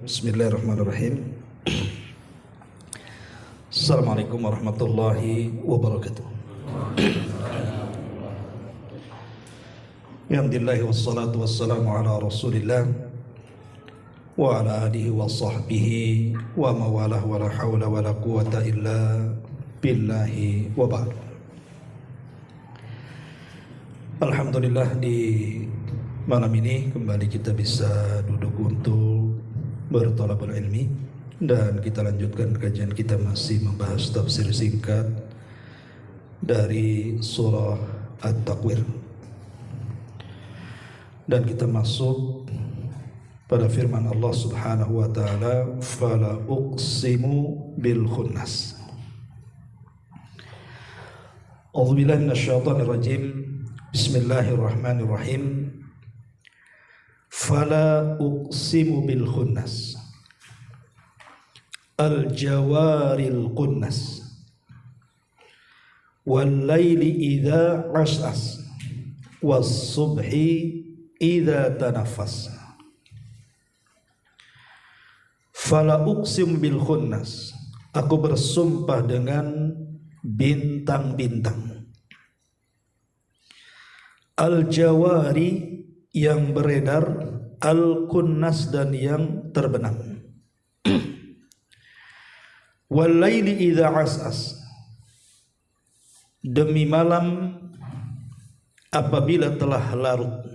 Bismillahirrahmanirrahim. Assalamualaikum warahmatullahi wabarakatuh. Alhamdulillah wassalatu wassalamu ala Rasulillah wa ala alihi wa sahbihi wa mawalah wa la hawla wa la quwata illa billahi wa ba'd. Alhamdulillah, di malam ini kembali kita bisa duduk untuk berthalabul ilmi, dan kita lanjutkan kajian kita masih membahas tafsir singkat dari surah At-Takwir, dan kita masuk pada firman Allah Subhanahu wa taala, fala uqsimu bil khunnas. A'udzubillahi minasyaitonir rajim. Bismillahirrahmanirrahim. Fala uqsimu bil khunnas, al jawaril qunnas, wal laili idza as'as, was subhi idza tanaffas. Fala uqsimu bil khunnas, aku bersumpah dengan bintang-bintang. Al jawari, yang beredar, al-kunnas, dan yang terbenam. Wal-laili idza as'as, demi malam apabila telah larut.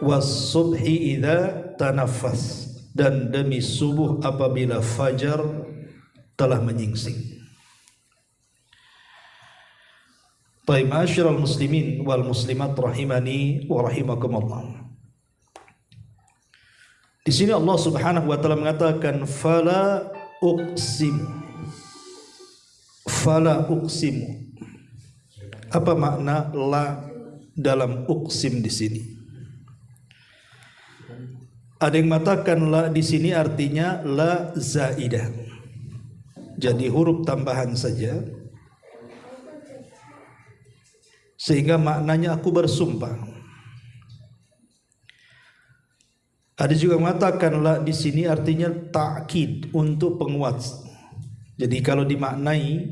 Was-subhi idza tanaffas, dan demi subuh apabila fajar telah menyingsing. Baik, ma'asyiral muslimin wal muslimat rahimani wa rahimakumullah. Di sini Allah Subhanahu wa taala mengatakan fala uqsimu. Fala uqsimu. Apa makna la dalam uqsim di sini? Ada yang mengatakan la di sini artinya la zaidah. Jadi huruf tambahan saja, sehingga maknanya aku bersumpah. Ada juga mengatakan la di sini artinya ta'kid, untuk penguat. Jadi kalau dimaknai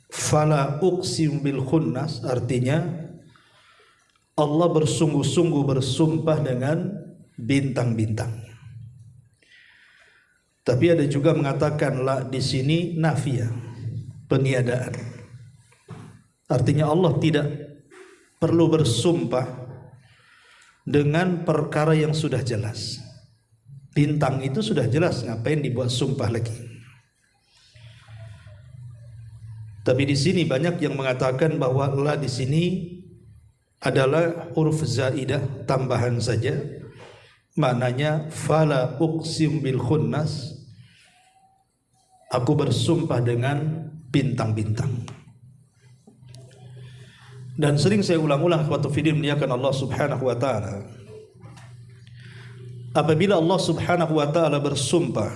fala uqsim bil khunnas, artinya Allah bersungguh-sungguh bersumpah dengan bintang-bintang. Tapi ada juga mengatakan la di sini nafiyah, peniadaan. Artinya Allah tidak perlu bersumpah dengan perkara yang sudah jelas. Bintang itu sudah jelas, ngapain dibuat sumpah lagi? Tapi di sini banyak yang mengatakan bahwa la di sini adalah huruf zaidah, tambahan saja. Maknanya fala uqsim bil khunnas, aku bersumpah dengan bintang-bintang. Dan sering saya ulang-ulang waktu video muliakan Allah Subhanahu wa taala. Apabila Allah Subhanahu wa taala bersumpah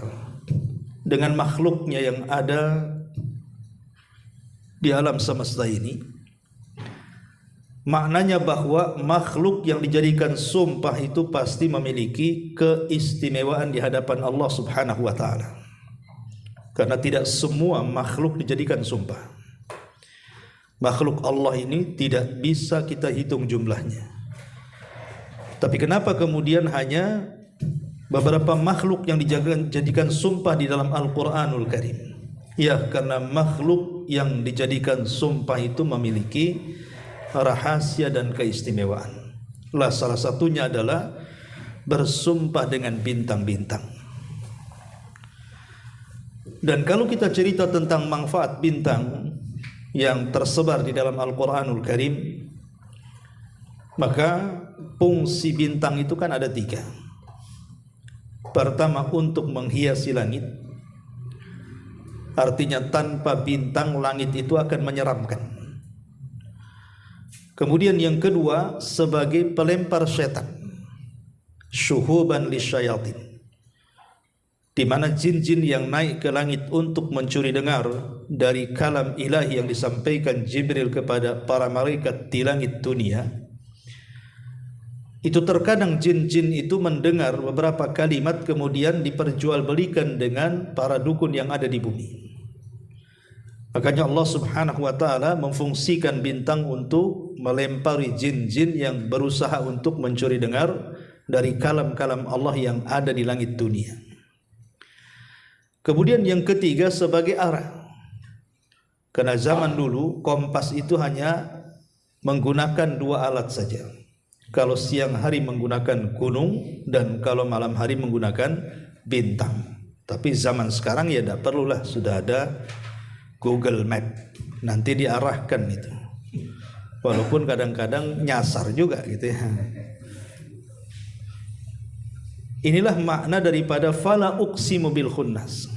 dengan makhluknya yang ada di alam semesta ini, maknanya bahwa makhluk yang dijadikan sumpah itu pasti memiliki keistimewaan di hadapan Allah Subhanahu wa taala. Karena tidak semua makhluk dijadikan sumpah. Makhluk Allah ini tidak bisa kita hitung jumlahnya. Tapi kenapa kemudian hanya beberapa makhluk yang dijadikan sumpah di dalam Al-Quranul Karim? Ya, karena makhluk yang dijadikan sumpah itu memiliki rahasia dan keistimewaan. Salah satunya adalah bersumpah dengan bintang-bintang. Dan kalau kita cerita tentang manfaat bintang yang tersebar di dalam Al-Quranul Karim, maka fungsi bintang itu kan ada 3. Pertama, untuk menghiasi langit. Artinya tanpa bintang langit itu akan menyeramkan. Kemudian yang kedua, sebagai pelempar setan, syuhuban lisyayatin, di mana jin-jin yang naik ke langit untuk mencuri dengar dari kalam ilahi yang disampaikan Jibril kepada para malaikat di langit dunia, itu terkadang jin-jin itu mendengar beberapa kalimat kemudian diperjualbelikan dengan para dukun yang ada di bumi. Makanya Allah Subhanahu wa taala memfungsikan bintang untuk melempari jin-jin yang berusaha untuk mencuri dengar dari kalam-kalam Allah yang ada di langit dunia. Kemudian yang ketiga sebagai arah. Karena zaman dulu kompas itu hanya menggunakan dua alat saja. Kalau siang hari menggunakan gunung dan kalau malam hari menggunakan bintang. Tapi zaman sekarang ya tidak perlulah, sudah ada Google Map, nanti diarahkan itu. Walaupun kadang-kadang nyasar juga gitu ya. Inilah makna daripada fala uqsimu bil khunnas.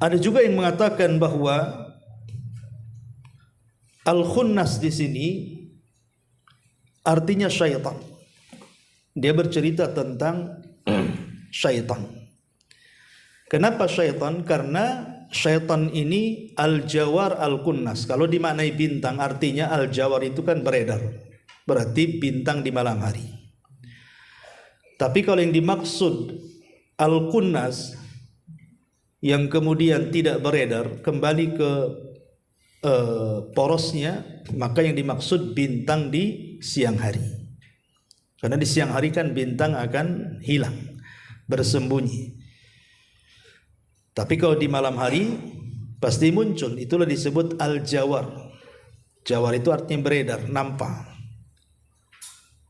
Ada juga yang mengatakan bahwa al-khunnas di sini artinya syaitan. Dia bercerita tentang syaitan. Kenapa syaitan? Karena syaitan ini al-jawar al-kunnas. Kalau dimaknai bintang artinya al-jawar itu kan beredar. Berarti bintang di malam hari. Tapi kalau yang dimaksud al-kunnas yang kemudian tidak beredar kembali ke porosnya, maka yang dimaksud bintang di siang hari. Karena di siang hari kan bintang akan hilang, bersembunyi. Tapi kalau di malam hari pasti muncul, itulah disebut al-jawar. Jawar itu artinya beredar, nampak.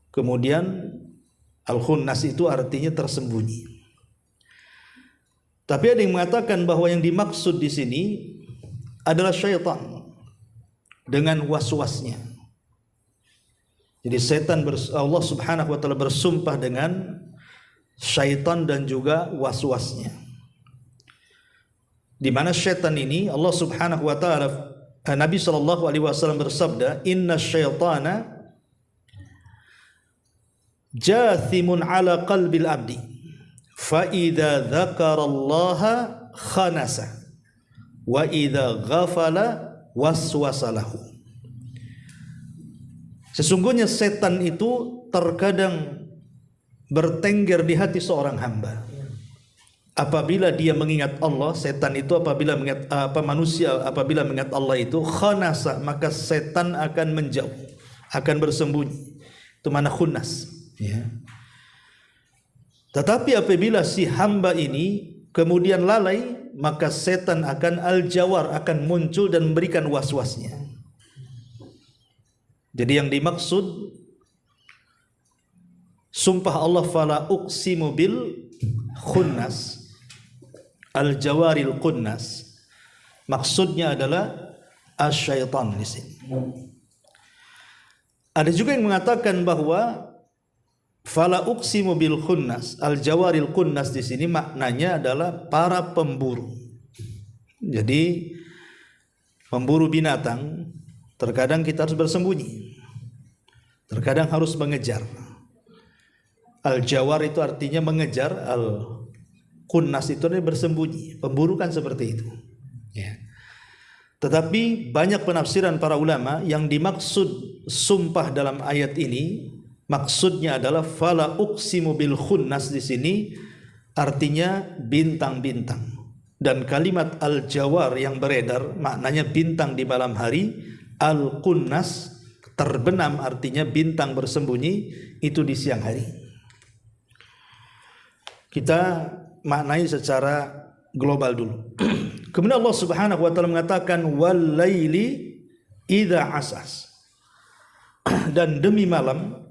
Kemudian al-khunnas itu artinya tersembunyi. Tapi ada yang mengatakan bahwa yang dimaksud di sini adalah syaitan dengan was-wasnya. Jadi setan Allah Subhanahu wa taala bersumpah dengan syaitan dan juga was-wasnya. Di mana syaitan ini Allah Subhanahu wa taala, Nabi sallallahu alaihi wasallam bersabda, "Inna syaitana jathimun ala qalbil abdi fa idza dzakarallaha khanasa wa idza ghafala waswasalahu." Sesungguhnya setan itu terkadang bertengger di hati seorang hamba. Apabila dia mengingat Allah, setan itu apabila mengingat manusia apabila mengingat Allah itu khanasa, maka setan akan menjauh, akan bersembunyi. Itu mana khunnas, ya. Tetapi apabila si hamba ini kemudian lalai, maka setan akan al-jawar, akan muncul dan memberikan was-wasnya. Jadi yang dimaksud sumpah Allah fala uqsimu bil khunnas, al-jawaril khunnas, maksudnya adalah asyaitan di sini. Ada juga yang mengatakan bahwa fala uqsimu bil khunnas, al-jawaril khunnas di sini maknanya adalah para pemburu. Jadi memburu binatang terkadang kita harus bersembunyi, terkadang harus mengejar. Al-jawar itu artinya mengejar, al-khunnas itu artinya bersembunyi. Pemburu kan seperti itu, ya. Tetapi banyak penafsiran para ulama yang dimaksud sumpah dalam ayat ini maksudnya adalah fala uqsimu bil khunnas di sini artinya bintang-bintang. Dan kalimat al-jawar yang beredar maknanya bintang di malam hari, al-khunnas terbenam artinya bintang bersembunyi itu di siang hari. Kita maknai secara global dulu. Kemudian Allah Subhanahu wa taala mengatakan wal laili idza asas. Dan demi malam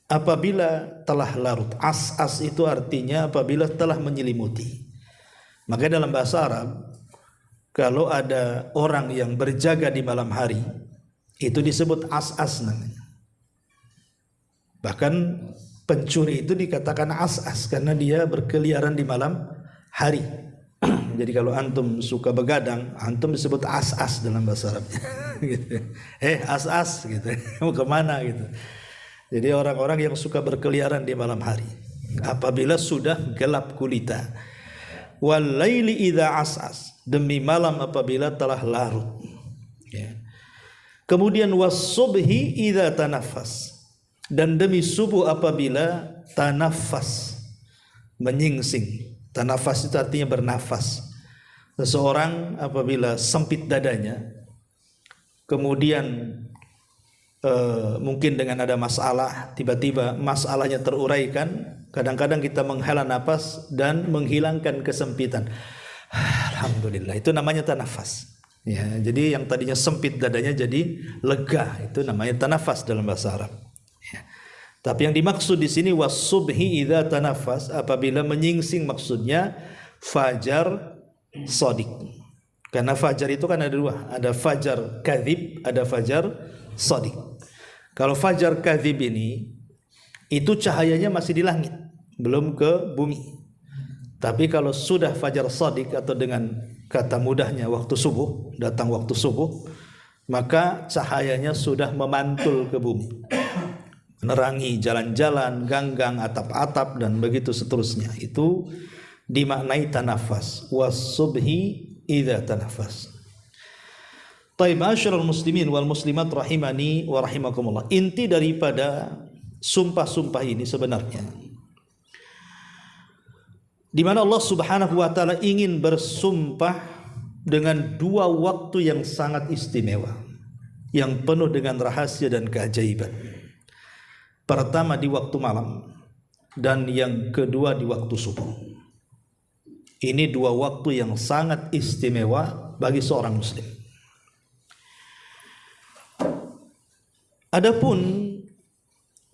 apabila telah larut. As-as itu artinya apabila telah menyelimuti. Maka dalam bahasa Arab kalau ada orang yang berjaga di malam hari itu disebut as-as namanya. Bahkan pencuri itu dikatakan as-as karena dia berkeliaran di malam hari. Jadi kalau antum suka begadang, antum disebut as-as dalam bahasa Arabnya. Gitu. As-as gitu. Mau kemana gitu. Jadi orang-orang yang suka berkeliaran di malam hari apabila sudah gelap gulita. Wal laili idza as'as, demi malam apabila telah larut, ya. Kemudian was-subhi idza tanaffas, dan demi subuh apabila tanafas, menyingsing. Tanafas itu artinya bernafas. Seseorang apabila sempit dadanya, kemudian mungkin dengan ada masalah, tiba-tiba masalahnya teruraikan, kadang-kadang kita menghela nafas dan menghilangkan kesempitan. Alhamdulillah, itu namanya tanafas. Ya, jadi yang tadinya sempit dadanya jadi lega, itu namanya tanafas dalam bahasa Arab. Ya. Tapi yang dimaksud di sini was-subhi idza tanafas, apabila menyingsing, maksudnya fajar shadiq. Karena fajar itu kan ada dua, ada fajar kadzib, ada fajar shadiq. Kalau fajar kadzib ini itu cahayanya masih di langit, belum ke bumi. Tapi kalau sudah fajar shadiq, atau dengan kata mudahnya waktu subuh, datang waktu subuh, maka cahayanya sudah memantul ke bumi, menerangi jalan-jalan, gang-gang, atap-atap, dan begitu seterusnya. Itu dimaknai tanafas, was-subhi idza tanafas. Taib, ma'asyiral muslimin wal muslimat rahimani wa rahimakumullah. Inti daripada sumpah-sumpah ini sebenarnya, di mana Allah Subhanahu wa taala ingin bersumpah dengan dua waktu yang sangat istimewa, yang penuh dengan rahasia dan keajaiban. Pertama di waktu malam, dan yang kedua di waktu subuh. Ini dua waktu yang sangat istimewa bagi seorang muslim. Adapun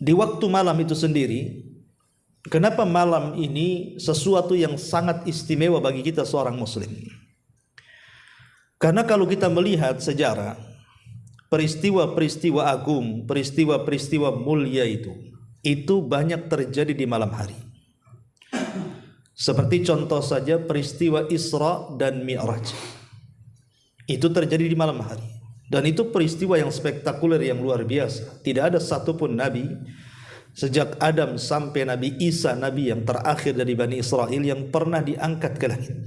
di waktu malam itu sendiri, kenapa malam ini sesuatu yang sangat istimewa bagi kita seorang muslim? Karena kalau kita melihat sejarah, peristiwa-peristiwa agung, peristiwa-peristiwa mulia itu banyak terjadi di malam hari. Seperti contoh saja peristiwa Isra dan Mi'raj. Itu terjadi di malam hari. Dan itu peristiwa yang spektakuler, yang luar biasa. Tidak ada satupun nabi sejak Adam sampai Nabi Isa, nabi yang terakhir dari Bani Israel, yang pernah diangkat ke langit.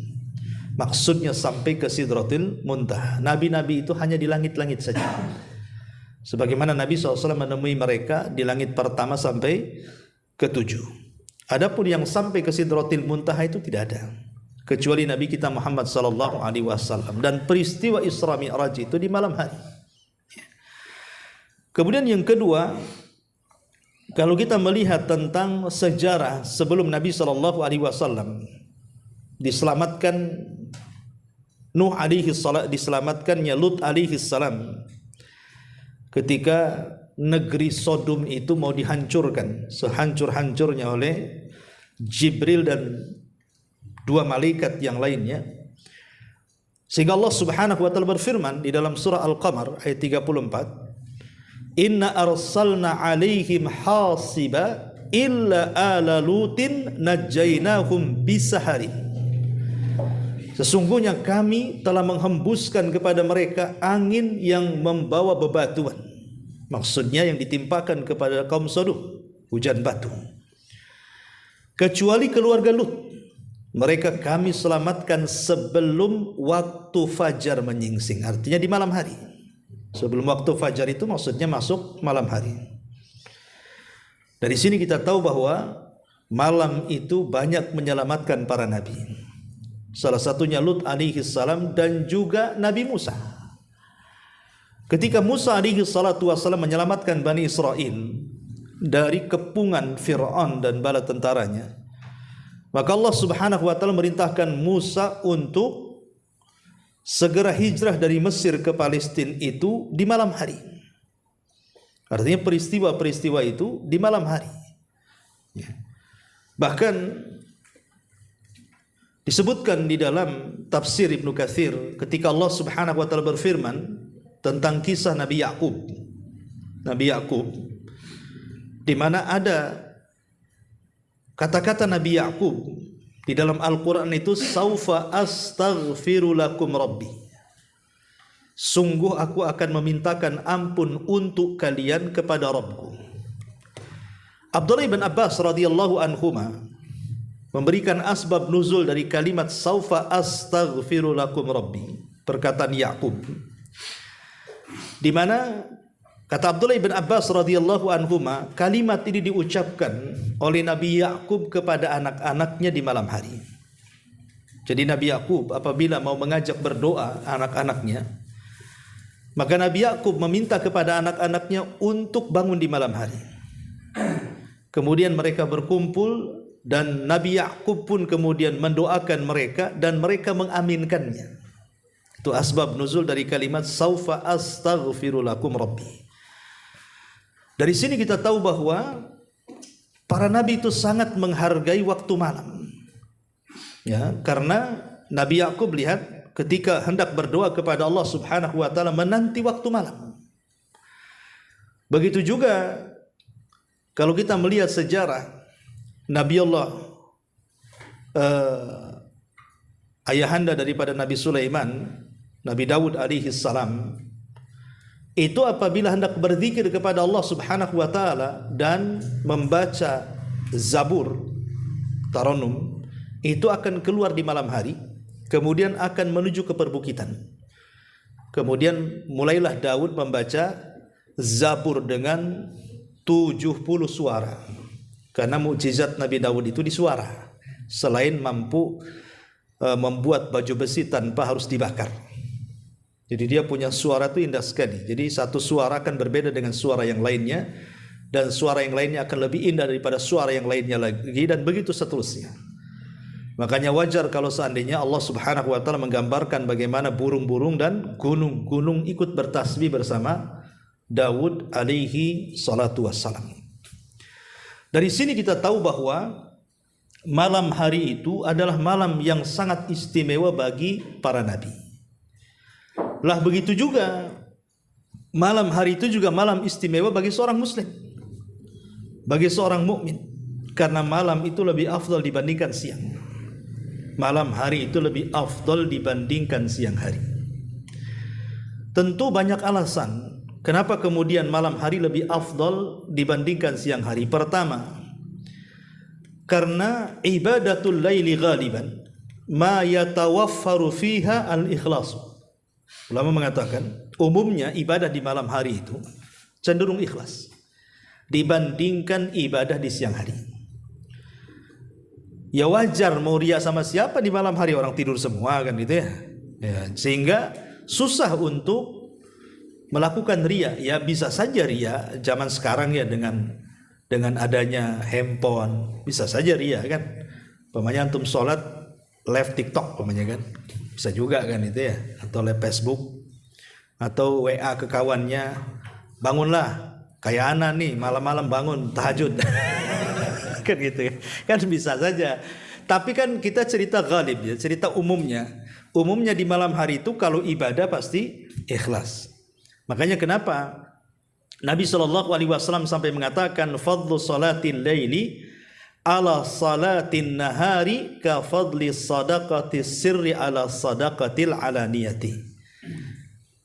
Maksudnya sampai ke Sidratil Muntaha. Nabi-nabi itu hanya di langit-langit saja. Sebagaimana Nabi SAW menemui mereka di langit pertama sampai ke-7. Adapun yang sampai ke Sidratil Muntaha itu tidak ada, kecuali Nabi kita Muhammad SAW. Dan peristiwa Isra Mi'raj itu di malam hari. Kemudian yang kedua, kalau kita melihat tentang sejarah sebelum Nabi SAW diselamatkan Nuh alaihi salam, diselamatkannya Lut alaihi salam, ketika negeri Sodom itu mau dihancurkan sehancur-hancurnya oleh Jibril dan dua malaikat yang lainnya, sehingga Allah Subhanahu wa taala berfirman di dalam surah Al-Qamar ayat 34, Inna arsalna alaihim hasiba illa ala lutin najjaynahum bisaharin. Sesungguhnya kami telah menghembuskan kepada mereka angin yang membawa bebatuan. Maksudnya yang ditimpakan kepada kaum Sodom, hujan batu. Kecuali keluarga Lut, mereka kami selamatkan sebelum waktu fajar menyingsing. Artinya di malam hari. Sebelum waktu fajar itu maksudnya masuk malam hari. Dari sini kita tahu bahwa malam itu banyak menyelamatkan para nabi. Salah satunya Lut alaihi salam dan juga Nabi Musa. Ketika Musa alaihi salatu wasallam menyelamatkan Bani Israel dari kepungan Fir'aun dan bala tentaranya, maka Allah Subhanahu wa taala merintahkan Musa untuk segera hijrah dari Mesir ke Palestina itu di malam hari. Artinya peristiwa-peristiwa itu di malam hari. Bahkan disebutkan di dalam tafsir Ibnu Katsir ketika Allah Subhanahu wa taala berfirman tentang kisah Nabi Yakub. Nabi Yakub, di mana ada kata-kata Nabi Yakub di dalam Al-Qur'an itu, saufa astaghfiru lakum rabbi. Sungguh aku akan memintakan ampun untuk kalian kepada Rabbku. Abdullah bin Abbas radhiyallahu anhuma memberikan asbab nuzul dari kalimat saufa astaghfiru lakum rabbi, perkataan Yakub. di mana kata Abdullah bin Abbas radhiyallahu anhuma, kalimat ini diucapkan oleh Nabi Yakub kepada anak-anaknya di malam hari. Jadi Nabi Yakub apabila mau mengajak berdoa anak-anaknya, maka Nabi Yakub meminta kepada anak-anaknya untuk bangun di malam hari. Kemudian mereka berkumpul dan Nabi Yakub pun kemudian mendoakan mereka dan mereka mengaminkannya. Itu asbab nuzul dari kalimat saufa astaghfiru lakum rabbi. Dari sini kita tahu bahwa para nabi itu sangat menghargai waktu malam. Ya, karena Nabi Yakub lihat ketika hendak berdoa kepada Allah Subhanahu wa taala menanti waktu malam. Begitu juga kalau kita melihat sejarah Nabi Allah ayahanda daripada Nabi Sulaiman, Nabi Daud alaihi salam, itu apabila hendak berzikir kepada Allah Subhanahu wa taala dan membaca Zabur, Taranum, itu akan keluar di malam hari, kemudian akan menuju ke perbukitan. Kemudian mulailah Daud membaca Zabur dengan 70 suara. Karena mukjizat Nabi Daud itu di suara. Selain mampu membuat baju besi tanpa harus dibakar. Jadi dia punya suara itu indah sekali. Jadi satu suara akan berbeda dengan suara yang lainnya, dan suara yang lainnya akan lebih indah daripada suara yang lainnya lagi, dan begitu seterusnya. Makanya wajar kalau seandainya Allah Subhanahu wa taala menggambarkan bagaimana burung-burung dan gunung-gunung ikut bertasbih bersama Daud alaihi salatu wassalam. Dari sini kita tahu bahwa malam hari itu adalah malam yang sangat istimewa bagi para nabi. Lah begitu juga malam hari itu juga malam istimewa bagi seorang muslim, bagi seorang mukmin, karena malam itu lebih afdal dibandingkan siang. Malam hari itu lebih afdal dibandingkan siang hari. Tentu banyak alasan kenapa kemudian malam hari lebih afdal dibandingkan siang hari. Pertama, karena ibadatul laili ghaliban ma yatawaffaru fiha al-ikhlas. Ulama mengatakan umumnya ibadah di malam hari itu cenderung ikhlas dibandingkan ibadah di siang hari. Ya wajar mau riya sama siapa di malam hari, orang tidur semua kan gitu ya. Sehingga susah untuk melakukan riya. Ya bisa saja riya zaman sekarang ya dengan adanya handphone bisa saja riya kan. Pemanya antum sholat live TikTok pemanya kan. Bisa juga kan itu ya, atau live Facebook atau WA ke kawannya, bangunlah kayak anak nih malam-malam bangun tahajud. Kan gitu ya. Kan bisa saja. Tapi kan kita cerita ghalib ya, cerita umumnya. Umumnya di malam hari itu kalau ibadah pasti ikhlas. Makanya kenapa Nabi SAW sampai mengatakan fadlu salatil laili ala salatin nahari ka fadli sadaqati sirri ala sadaqatil alaniyati.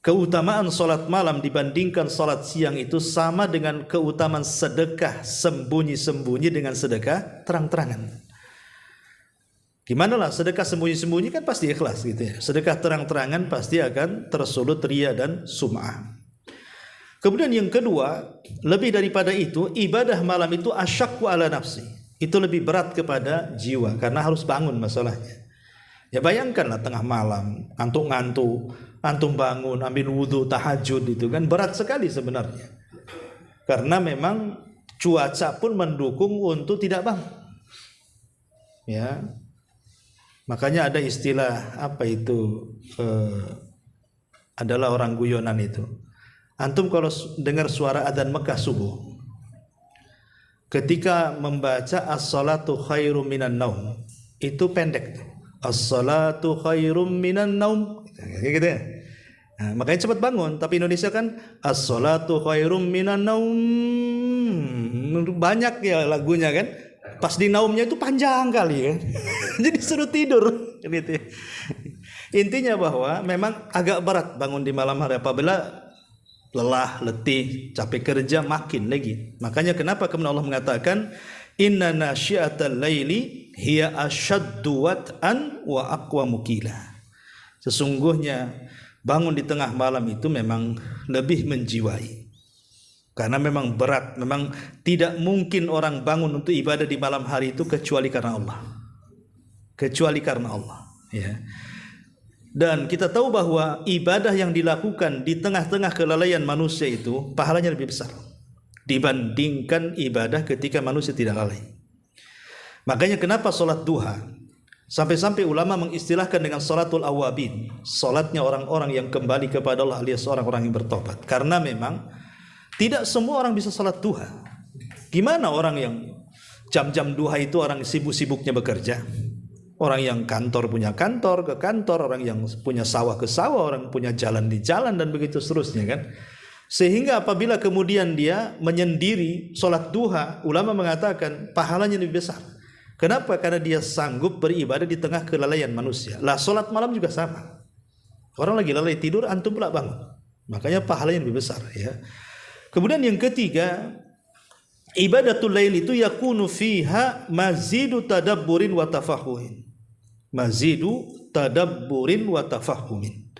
Keutamaan salat malam dibandingkan salat siang itu sama dengan keutamaan sedekah sembunyi-sembunyi dengan sedekah terang-terangan. Gimana lah sedekah sembunyi-sembunyi kan pasti ikhlas gitu ya. Sedekah terang-terangan pasti akan tersulut riya dan sum'ah. Kemudian yang kedua, lebih daripada itu, ibadah malam itu asyakku ala nafsi. Itu lebih berat kepada jiwa karena harus bangun masalahnya. Ya bayangkanlah tengah malam, ngantuk-ngantuk, antum bangun, ambil wudhu, tahajud, itu kan berat sekali sebenarnya. Karena memang cuaca pun mendukung untuk tidak bangun. Ya, makanya ada istilah apa itu, adalah orang guyonan itu. Antum kalau dengar suara adzan Mekah subuh, ketika membaca as-salatu khairum minan naum, itu pendek. As-salatu khairum minan naum, kayak gitu ya. Nah, makanya cepat bangun. Tapi Indonesia kan as-salatu khairum minan naum, banyak ya lagunya kan. Pas di naumnya itu panjang kali kan. Jadi suruh tidur gitu. Intinya bahwa memang agak berat bangun di malam hari apabila lelah, letih, capek kerja makin lagi. Makanya kenapa kemudian Allah mengatakan inna nasyiatal laili hiya asyaddu wat'an wa aqwa mukila. Sesungguhnya bangun di tengah malam itu memang lebih menjiwai. Karena memang berat, memang tidak mungkin orang bangun untuk ibadah di malam hari itu kecuali karena Allah. Kecuali karena Allah, ya. Dan kita tahu bahwa ibadah yang dilakukan di tengah-tengah kelalaian manusia itu pahalanya lebih besar dibandingkan ibadah ketika manusia tidak lalai. Makanya kenapa salat duha sampai-sampai ulama mengistilahkan dengan salatul awabin, salatnya orang-orang yang kembali kepada Allah alias orang-orang yang bertobat. Karena memang tidak semua orang bisa salat duha. Gimana orang yang jam-jam duha itu orang sibuk-sibuknya bekerja? Orang yang kantor punya kantor ke kantor, orang yang punya sawah ke sawah, orang punya jalan di jalan dan begitu seterusnya kan. Sehingga apabila kemudian dia menyendiri salat duha, ulama mengatakan pahalanya lebih besar. Kenapa? Karena dia sanggup beribadah di tengah kelalaian manusia. Lah salat malam juga sama. Orang lagi lalai tidur, antum pula bangun. Makanya pahalanya lebih besar, ya. Kemudian yang ketiga, ibadatul lail itu yakunu fiha mazidu tadabburin wa tafahumin. Mazidu tadabburin wa tafahumin.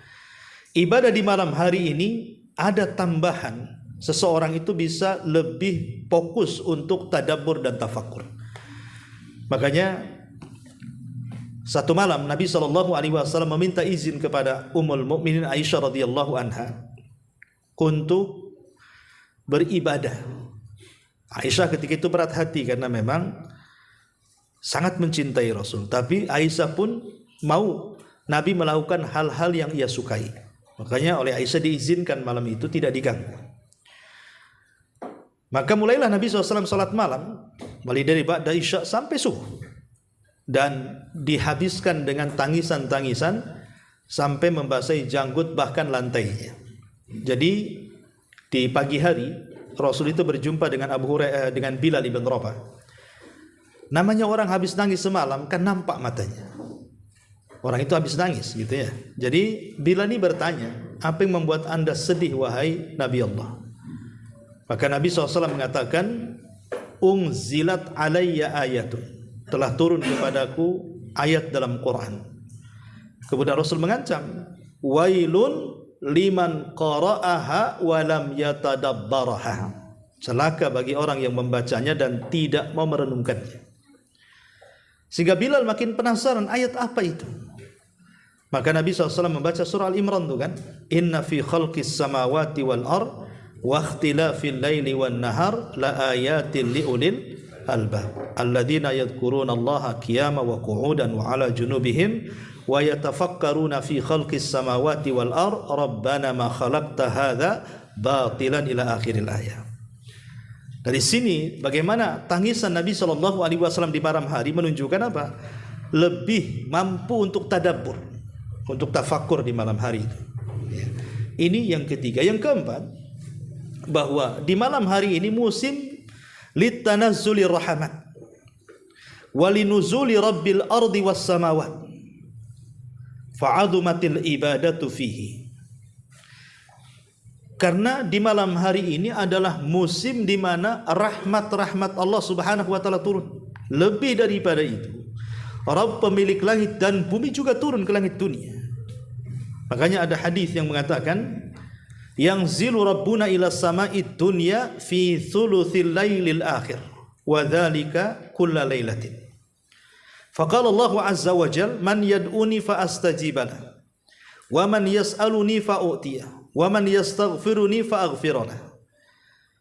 Ibadah di malam hari ini ada tambahan. Seseorang itu bisa lebih fokus untuk tadabbur dan tafakur. Makanya satu malam Nabi SAW meminta izin kepada Ummul Mukminin Aisyah radhiyallahu anha untuk beribadah. Aisyah ketika itu berat hati karena memang sangat mencintai Rasul. Tapi Aisyah pun mau Nabi melakukan hal-hal yang ia sukai. Makanya oleh Aisyah diizinkan malam itu tidak diganggu. Maka mulailah Nabi SAW salat malam, mulai dari ba'da isya sampai subuh. Dan dihabiskan dengan tangisan-tangisan sampai membasahi janggut bahkan lantainya. Jadi di pagi hari Rasul itu berjumpa dengan dengan Bilal ibn Rabah. Namanya orang habis nangis semalam kan nampak matanya. Orang itu habis nangis gitu ya. Jadi Bilal ini bertanya, apa yang membuat anda sedih wahai Nabi Allah? Maka Nabi SAW mengatakan, unzilat alayya ayatun, telah turun kepadaku ayat dalam Quran. Kemudian Rasul mengancam, wailun liman qara'aha wa lam yatadabbaraha, celaka bagi orang yang membacanya dan tidak mau merenungkannya. Sehingga Bilal makin penasaran, ayat apa itu? Maka Nabi SAW membaca surah Al-Imran itu kan, inna fi khalqis samawati wal ard wa ikhtilafil laili wan nahar la ayatin liulil albab alladzina yadhkuruna Allaha qiyaman wa qu'udan wa ala junubihim wa yatafakkaruna fi khalqis samawati wal ard rabbana ma khalaqta hadza batilan ila akhiril ayat. Dari sini bagaimana tangisan Nabi SAW di malam hari menunjukkan apa? Lebih mampu untuk tadabbur, untuk tafakur di malam hari itu. Ya. Ini yang ketiga. Yang keempat, bahwa di malam hari ini musim litanazzuli rahmat walinuzuli rabbil ardi was samawat fa'adumatil ibadatu fihi. Karena di malam hari ini adalah musim di mana rahmat-rahmat Allah Subhanahu wa taala turun. Lebih daripada itu, Rabb pemilik langit dan bumi juga turun ke langit dunia. Makanya ada hadis yang mengatakan, yang zilu rabbuna ila sama'id dunya fi thuluthil lailil akhir wa dzalika kulla lailatin. Faqala Allah azza wa jalla, man yad'uni fa astajibana wa man yas'aluni fa u'tiya wa man yastaghfiruni fa aghfirana.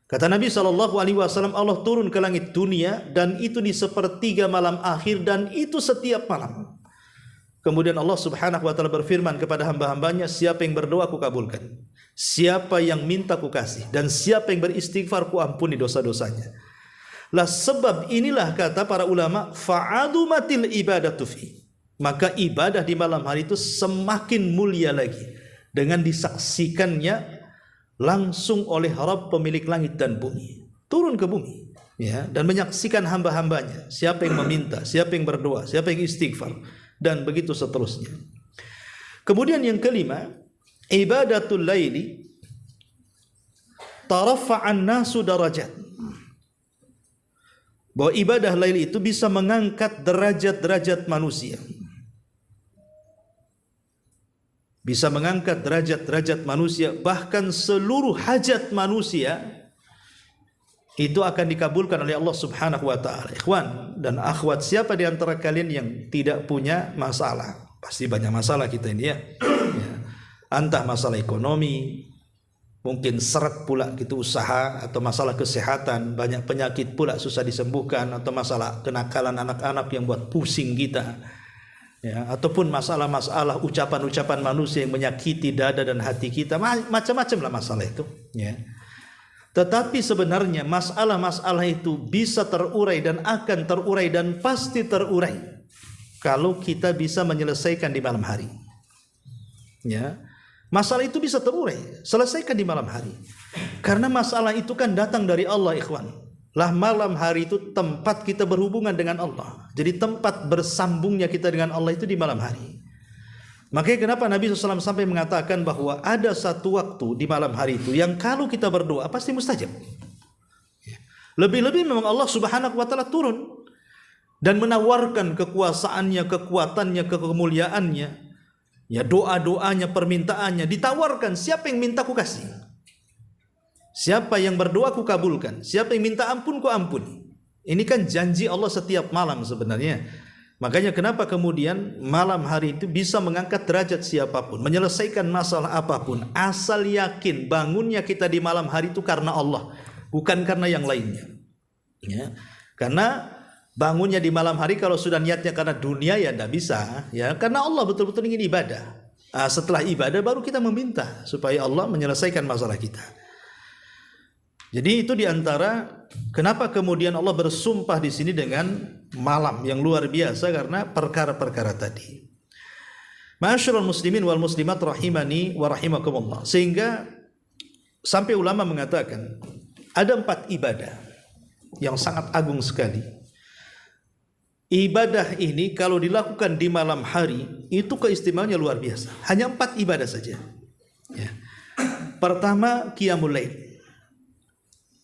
Kata Nabi SAW, Allah turun ke langit dunia dan itu di sepertiga malam akhir dan itu setiap malam. Kemudian Allah Subhanahu wa taala berfirman kepada hamba-hambanya, siapa yang berdoa ku kabulkan, siapa yang minta ku kasih, dan siapa yang beristighfar ku ampuni dosa-dosanya. Lah sebab inilah kata para ulama, fa'adumatil ibadatu fi. Maka ibadah di malam hari itu semakin mulia lagi dengan disaksikannya langsung oleh Rabb pemilik langit dan bumi. Turun ke bumi, ya, dan menyaksikan hamba-hambanya, siapa yang meminta, siapa yang berdoa, siapa yang istighfar, dan begitu seterusnya. Kemudian yang kelima, ibadatul laili tarafa'an nasu darajat. Bahwa ibadah lail itu bisa mengangkat derajat-derajat manusia. bisa mengangkat derajat-derajat manusia, bahkan seluruh hajat manusia itu akan dikabulkan oleh Allah Subhanahu wa taala. Ikhwan dan akhwat, siapa di antara kalian yang tidak punya masalah? Pasti banyak masalah kita ini ya. Entah masalah ekonomi, mungkin seret pula gitu usaha, atau masalah kesehatan, banyak penyakit pula susah disembuhkan, atau masalah kenakalan anak-anak yang buat pusing kita. Ya, ataupun masalah-masalah ucapan-ucapan manusia yang menyakiti dada dan hati kita, macam-macam lah masalah itu, ya. Tetapi sebenarnya masalah-masalah itu bisa terurai dan akan terurai dan pasti terurai kalau kita bisa menyelesaikan di malam hari. Ya. Masalah itu bisa terurai, selesaikan di malam hari. Karena masalah itu kan datang dari Allah, ikhwan. Lah malam hari itu tempat kita berhubungan dengan Allah. Jadi tempat bersambungnya kita dengan Allah itu di malam hari. Makanya kenapa Nabi SAW sampai mengatakan bahwa ada satu waktu di malam hari itu yang kalau kita berdoa pasti mustajab. Lebih-lebih memang Allah Subhanahu wa taala turun dan menawarkan kekuasaannya, kekuatannya, kemuliaannya. Ya, doa-doanya, permintaannya ditawarkan, siapa yang minta ku kasih. Siapa yang berdoa ku kabulkan, siapa yang minta ampun ku ampuni. Ini kan janji Allah setiap malam sebenarnya. Makanya kenapa kemudian malam hari itu bisa mengangkat derajat siapapun, menyelesaikan masalah apapun, asal yakin bangunnya kita di malam hari itu karena Allah, bukan karena yang lainnya. Ya. Karena bangunnya di malam hari kalau sudah niatnya karena dunia ya tidak bisa, ya. Karena Allah betul-betul ingin ibadah. Setelah ibadah baru kita meminta supaya Allah menyelesaikan masalah kita. Jadi itu diantara kenapa kemudian Allah bersumpah di sini dengan malam yang luar biasa, karena perkara-perkara tadi. Ma'asyiral muslimin wal muslimat rahimani wa rahimakumullah. Sehingga sampai ulama mengatakan ada 4 ibadah yang sangat agung sekali. Ibadah ini kalau dilakukan di malam hari itu keistimewaannya luar biasa. Hanya 4 ibadah saja. Ya. Pertama, qiyamul lail.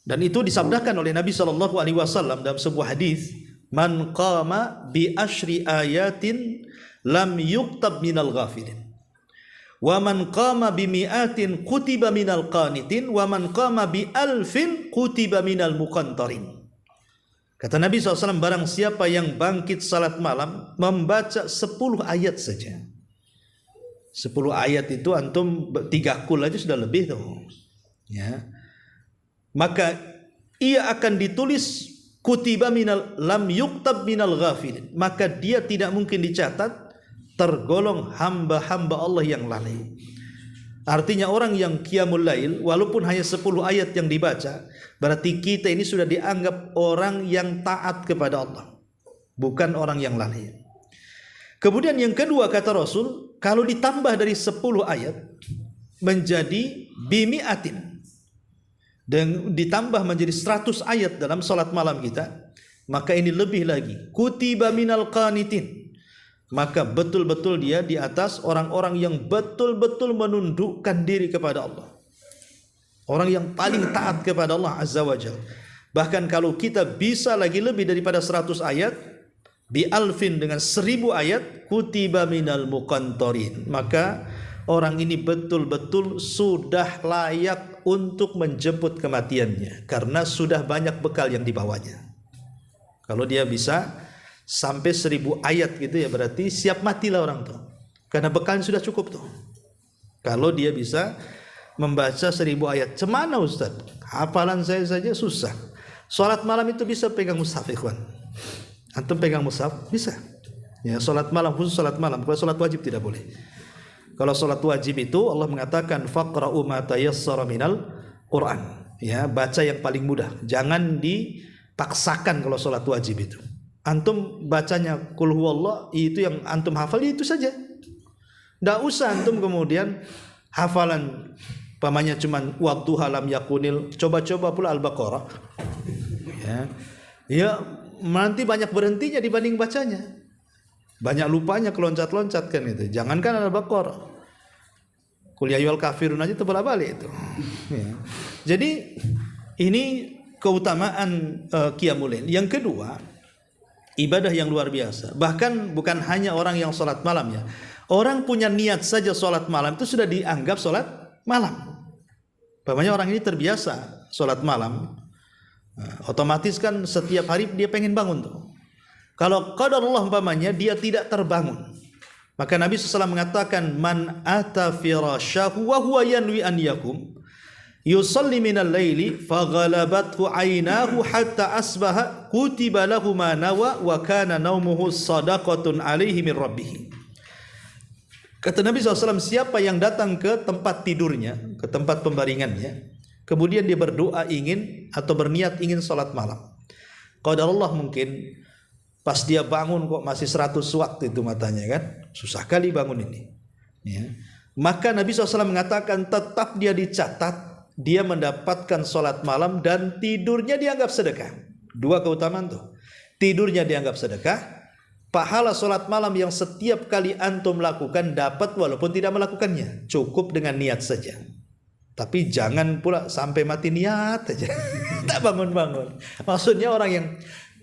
Dan itu disabdakan oleh Nabi SAW dalam sebuah hadis, man qama bi asyri ayatin lam yuktab minal ghafilin, wa man qama bi mi'atin kutiba minal qanitin, wa man qama bi alfin kutiba minal muqantarin. Kata Nabi SAW, barang siapa yang bangkit salat malam membaca 10 ayat saja. 10 ayat itu antum 3 kul aja sudah lebih tuh. Ya. Maka ia akan ditulis kutiba minal lam yuktab minal ghafilin, maka dia tidak mungkin dicatat tergolong hamba-hamba Allah yang lalai. Artinya orang yang qiyamul lail walaupun hanya 10 ayat yang dibaca, berarti kita ini sudah dianggap orang yang taat kepada Allah, bukan orang yang lalai. Kemudian yang kedua kata Rasul, kalau ditambah dari 10 ayat menjadi bimi'atin, dan ditambah menjadi 100 ayat dalam salat malam kita, maka ini lebih lagi, kutiba minal qanitin, maka betul-betul dia di atas orang-orang yang betul-betul menundukkan diri kepada Allah, orang yang paling taat kepada Allah Azza wa Jalla. Bahkan kalau kita bisa lagi lebih daripada 100 ayat, bi alfin dengan 1000 ayat, kutiba minal muqantarin, maka orang ini betul-betul sudah layak untuk menjemput kematiannya, karena sudah banyak bekal yang dibawanya. Kalau dia bisa sampai 1000 ayat gitu ya, berarti siap matilah orang tuh, karena bekalnya sudah cukup tuh. Kalau dia bisa membaca 1000 ayat, cemana Ustaz? Hafalan saya saja susah. Salat malam itu bisa pegang mushaf, ikhwan. Antum pegang mushaf bisa. Ya, salat malam, khusus salat malam. Kalau salat wajib tidak boleh. Kalau salat wajib itu Allah mengatakan faqra'u ma tayassara minal Quran. Ya, baca yang paling mudah. Jangan dipaksakan kalau salat wajib itu. Antum bacanya qul huwallah, itu yang antum hafal itu saja. Enggak usah antum kemudian hafalan pamanya cuman wadduha lam yakunil, coba-coba pula Al-Baqarah. Ya. Ya, nanti banyak berhentinya dibanding bacanya. Banyak lupanya, keloncat-loncat kan itu. Jangankan Al-Baqarah, Qul ya ayyuhal kafirun aja terbolak-balik itu. Ya. Jadi ini keutamaan qiyamul lail. Yang kedua, ibadah yang luar biasa. Bahkan bukan hanya orang yang salat malam ya. Orang punya niat saja sholat malam itu sudah dianggap sholat malam. Umpamanya orang ini terbiasa sholat malam, otomatis kan setiap hari dia pengen bangun tuh. Kalau qadarullah umpamanya dia tidak terbangun, maka Nabi SAW mengatakan, man ata firasyahu wa huwa yanwi an yakum yusalli minal laili faghalabathu aynahu hatta asbaha kutiba lahu ma nawa wa kana naumuhu sadaqatun alaihi min rabbih. Kata Nabi SAW, siapa yang datang ke tempat tidurnya, ke tempat pembaringannya, kemudian dia berdoa ingin atau berniat ingin sholat malam, qadarullah mungkin pas dia bangun kok masih 100 waktu itu matanya kan, susah kali bangun ini ya. Maka Nabi SAW mengatakan tetap dia dicatat dia mendapatkan sholat malam dan tidurnya dianggap sedekah. Dua keutamaan tuh, tidurnya dianggap sedekah, pahala sholat malam yang setiap kali antum lakukan dapat walaupun tidak melakukannya, cukup dengan niat saja. Tapi jangan pula sampai mati niat aja tak bangun-bangun. Maksudnya orang yang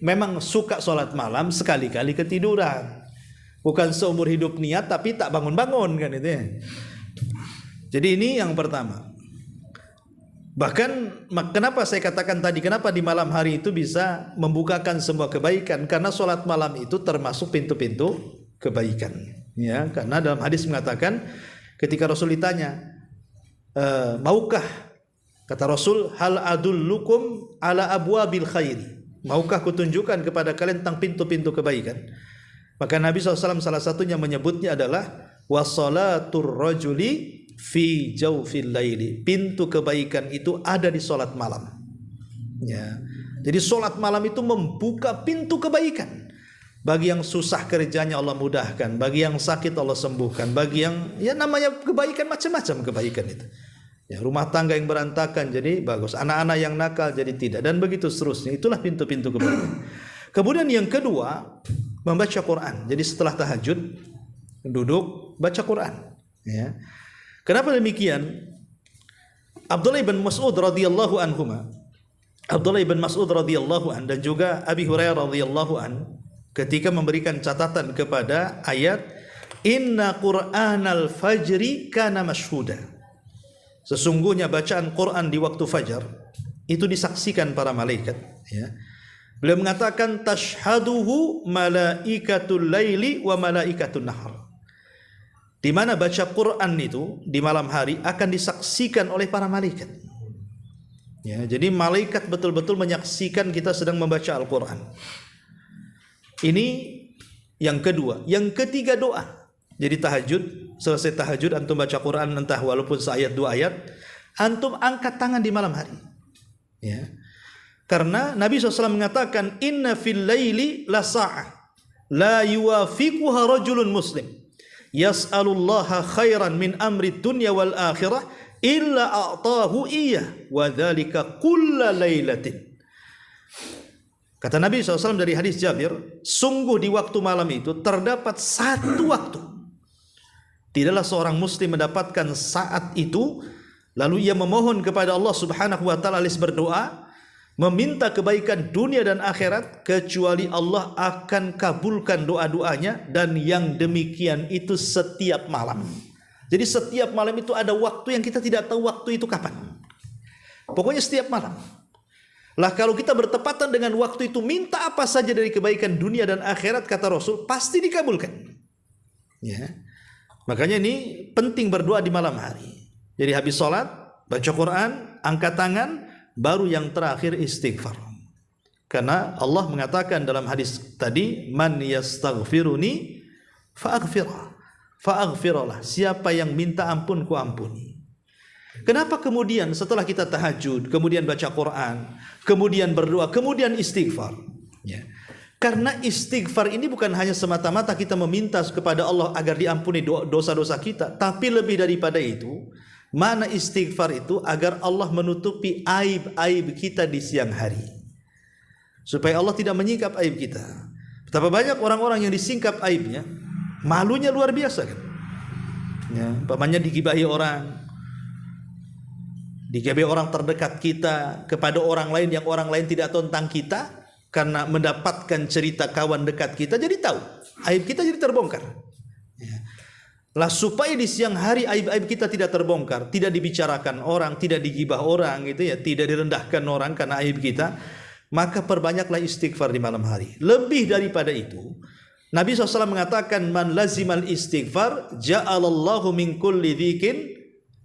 memang suka sholat malam sekali-kali ketiduran, bukan seumur hidup niat tapi tak bangun-bangun kan itu ya. Jadi ini yang pertama. Bahkan kenapa saya katakan tadi, kenapa di malam hari itu bisa membukakan semua kebaikan, karena sholat malam itu termasuk pintu-pintu kebaikan ya. Karena dalam hadis mengatakan ketika Rasul ditanya, maukah, kata Rasul, hal adullukum ala abwabil khairi, maukah kutunjukkan kepada kalian tentang pintu-pintu kebaikan? Maka Nabi SAW salah satunya menyebutnya adalah wasolatur rajuli fi jawfil laili, pintu kebaikan itu ada di solat malam ya. Jadi solat malam itu membuka pintu kebaikan. Bagi yang susah kerjanya Allah mudahkan, bagi yang sakit Allah sembuhkan, bagi yang ya namanya kebaikan, macam-macam kebaikan itu ya. Rumah tangga yang berantakan jadi bagus, anak-anak yang nakal jadi tidak, dan begitu seterusnya. Itulah pintu-pintu kebaikan. Kemudian yang kedua, membaca Quran. Jadi setelah tahajud duduk baca Quran ya. Kenapa demikian? Abdullah bin Mas'ud radhiyallahu anhuma, Abdullah bin Mas'ud radhiyallahu an dan juga Abi Hurairah radhiyallahu an ketika memberikan catatan kepada ayat inna Qur'anal fajri kana mashhuda, sesungguhnya bacaan Quran di waktu fajar itu disaksikan para malaikat ya. Beliau mengatakan tashhaduhu malaikatul laili wa malaikatul nahar, di mana baca Quran itu di malam hari akan disaksikan oleh para malaikat ya. Jadi malaikat betul-betul menyaksikan kita sedang membaca Al-Quran. Ini yang kedua. Yang ketiga, doa. Jadi tahajud, selesai tahajud antum baca Quran entah walaupun seayat dua ayat, antum angkat tangan di malam hari ya. Karena Nabi SAW mengatakan inna fil laili la sa'ah la yuwafiquha rajulun muslim yas'alullaha khairan min amri dunya wal akhirah illa a'tahu iyyah wa dzalika kulla lailatin. Kata Nabi SAW dari hadis Jabir, sungguh di waktu malam itu terdapat satu waktu tidaklah seorang muslim mendapatkan saat itu lalu ia memohon kepada Allah Subhanahu wa taala alias berdoa meminta kebaikan dunia dan akhirat, kecuali Allah akan kabulkan doa-doanya, dan yang demikian itu setiap malam. Jadi setiap malam itu ada waktu yang kita tidak tahu waktu itu kapan. Pokoknya setiap malam. Lah kalau kita bertepatan dengan waktu itu, minta apa saja dari kebaikan dunia dan akhirat, kata Rasul, pasti dikabulkan. Ya. Makanya ini penting berdoa di malam hari. Jadi habis sholat, baca Quran, angkat tangan, baru yang terakhir istighfar. Karena Allah mengatakan dalam hadis tadi, man yastaghfiruni fa'aghfirlah, siapa yang minta ampun ku ampuni. Kenapa kemudian setelah kita tahajud, kemudian baca Quran, kemudian berdoa, kemudian istighfar ya. Karena istighfar ini bukan hanya semata-mata kita meminta kepada Allah agar diampuni dosa-dosa kita, tapi lebih daripada itu, mana istighfar itu agar Allah menutupi aib-aib kita di siang hari, supaya Allah tidak menyingkap aib kita. Betapa banyak orang-orang yang disingkap aibnya, malunya luar biasa kan ya. Umpamanya digibahi orang, digibahi orang terdekat kita kepada orang lain yang orang lain tidak tahu tentang kita, karena mendapatkan cerita kawan dekat kita jadi tahu, aib kita jadi terbongkar ya. Lah supaya di siang hari aib-aib kita tidak terbongkar, tidak dibicarakan orang, tidak digibah orang gitu ya, tidak direndahkan orang karena aib kita, maka perbanyaklah istighfar di malam hari. Lebih daripada itu, Nabi SAW mengatakan, man lazimal istighfar ja'alallahu min kulli dhikin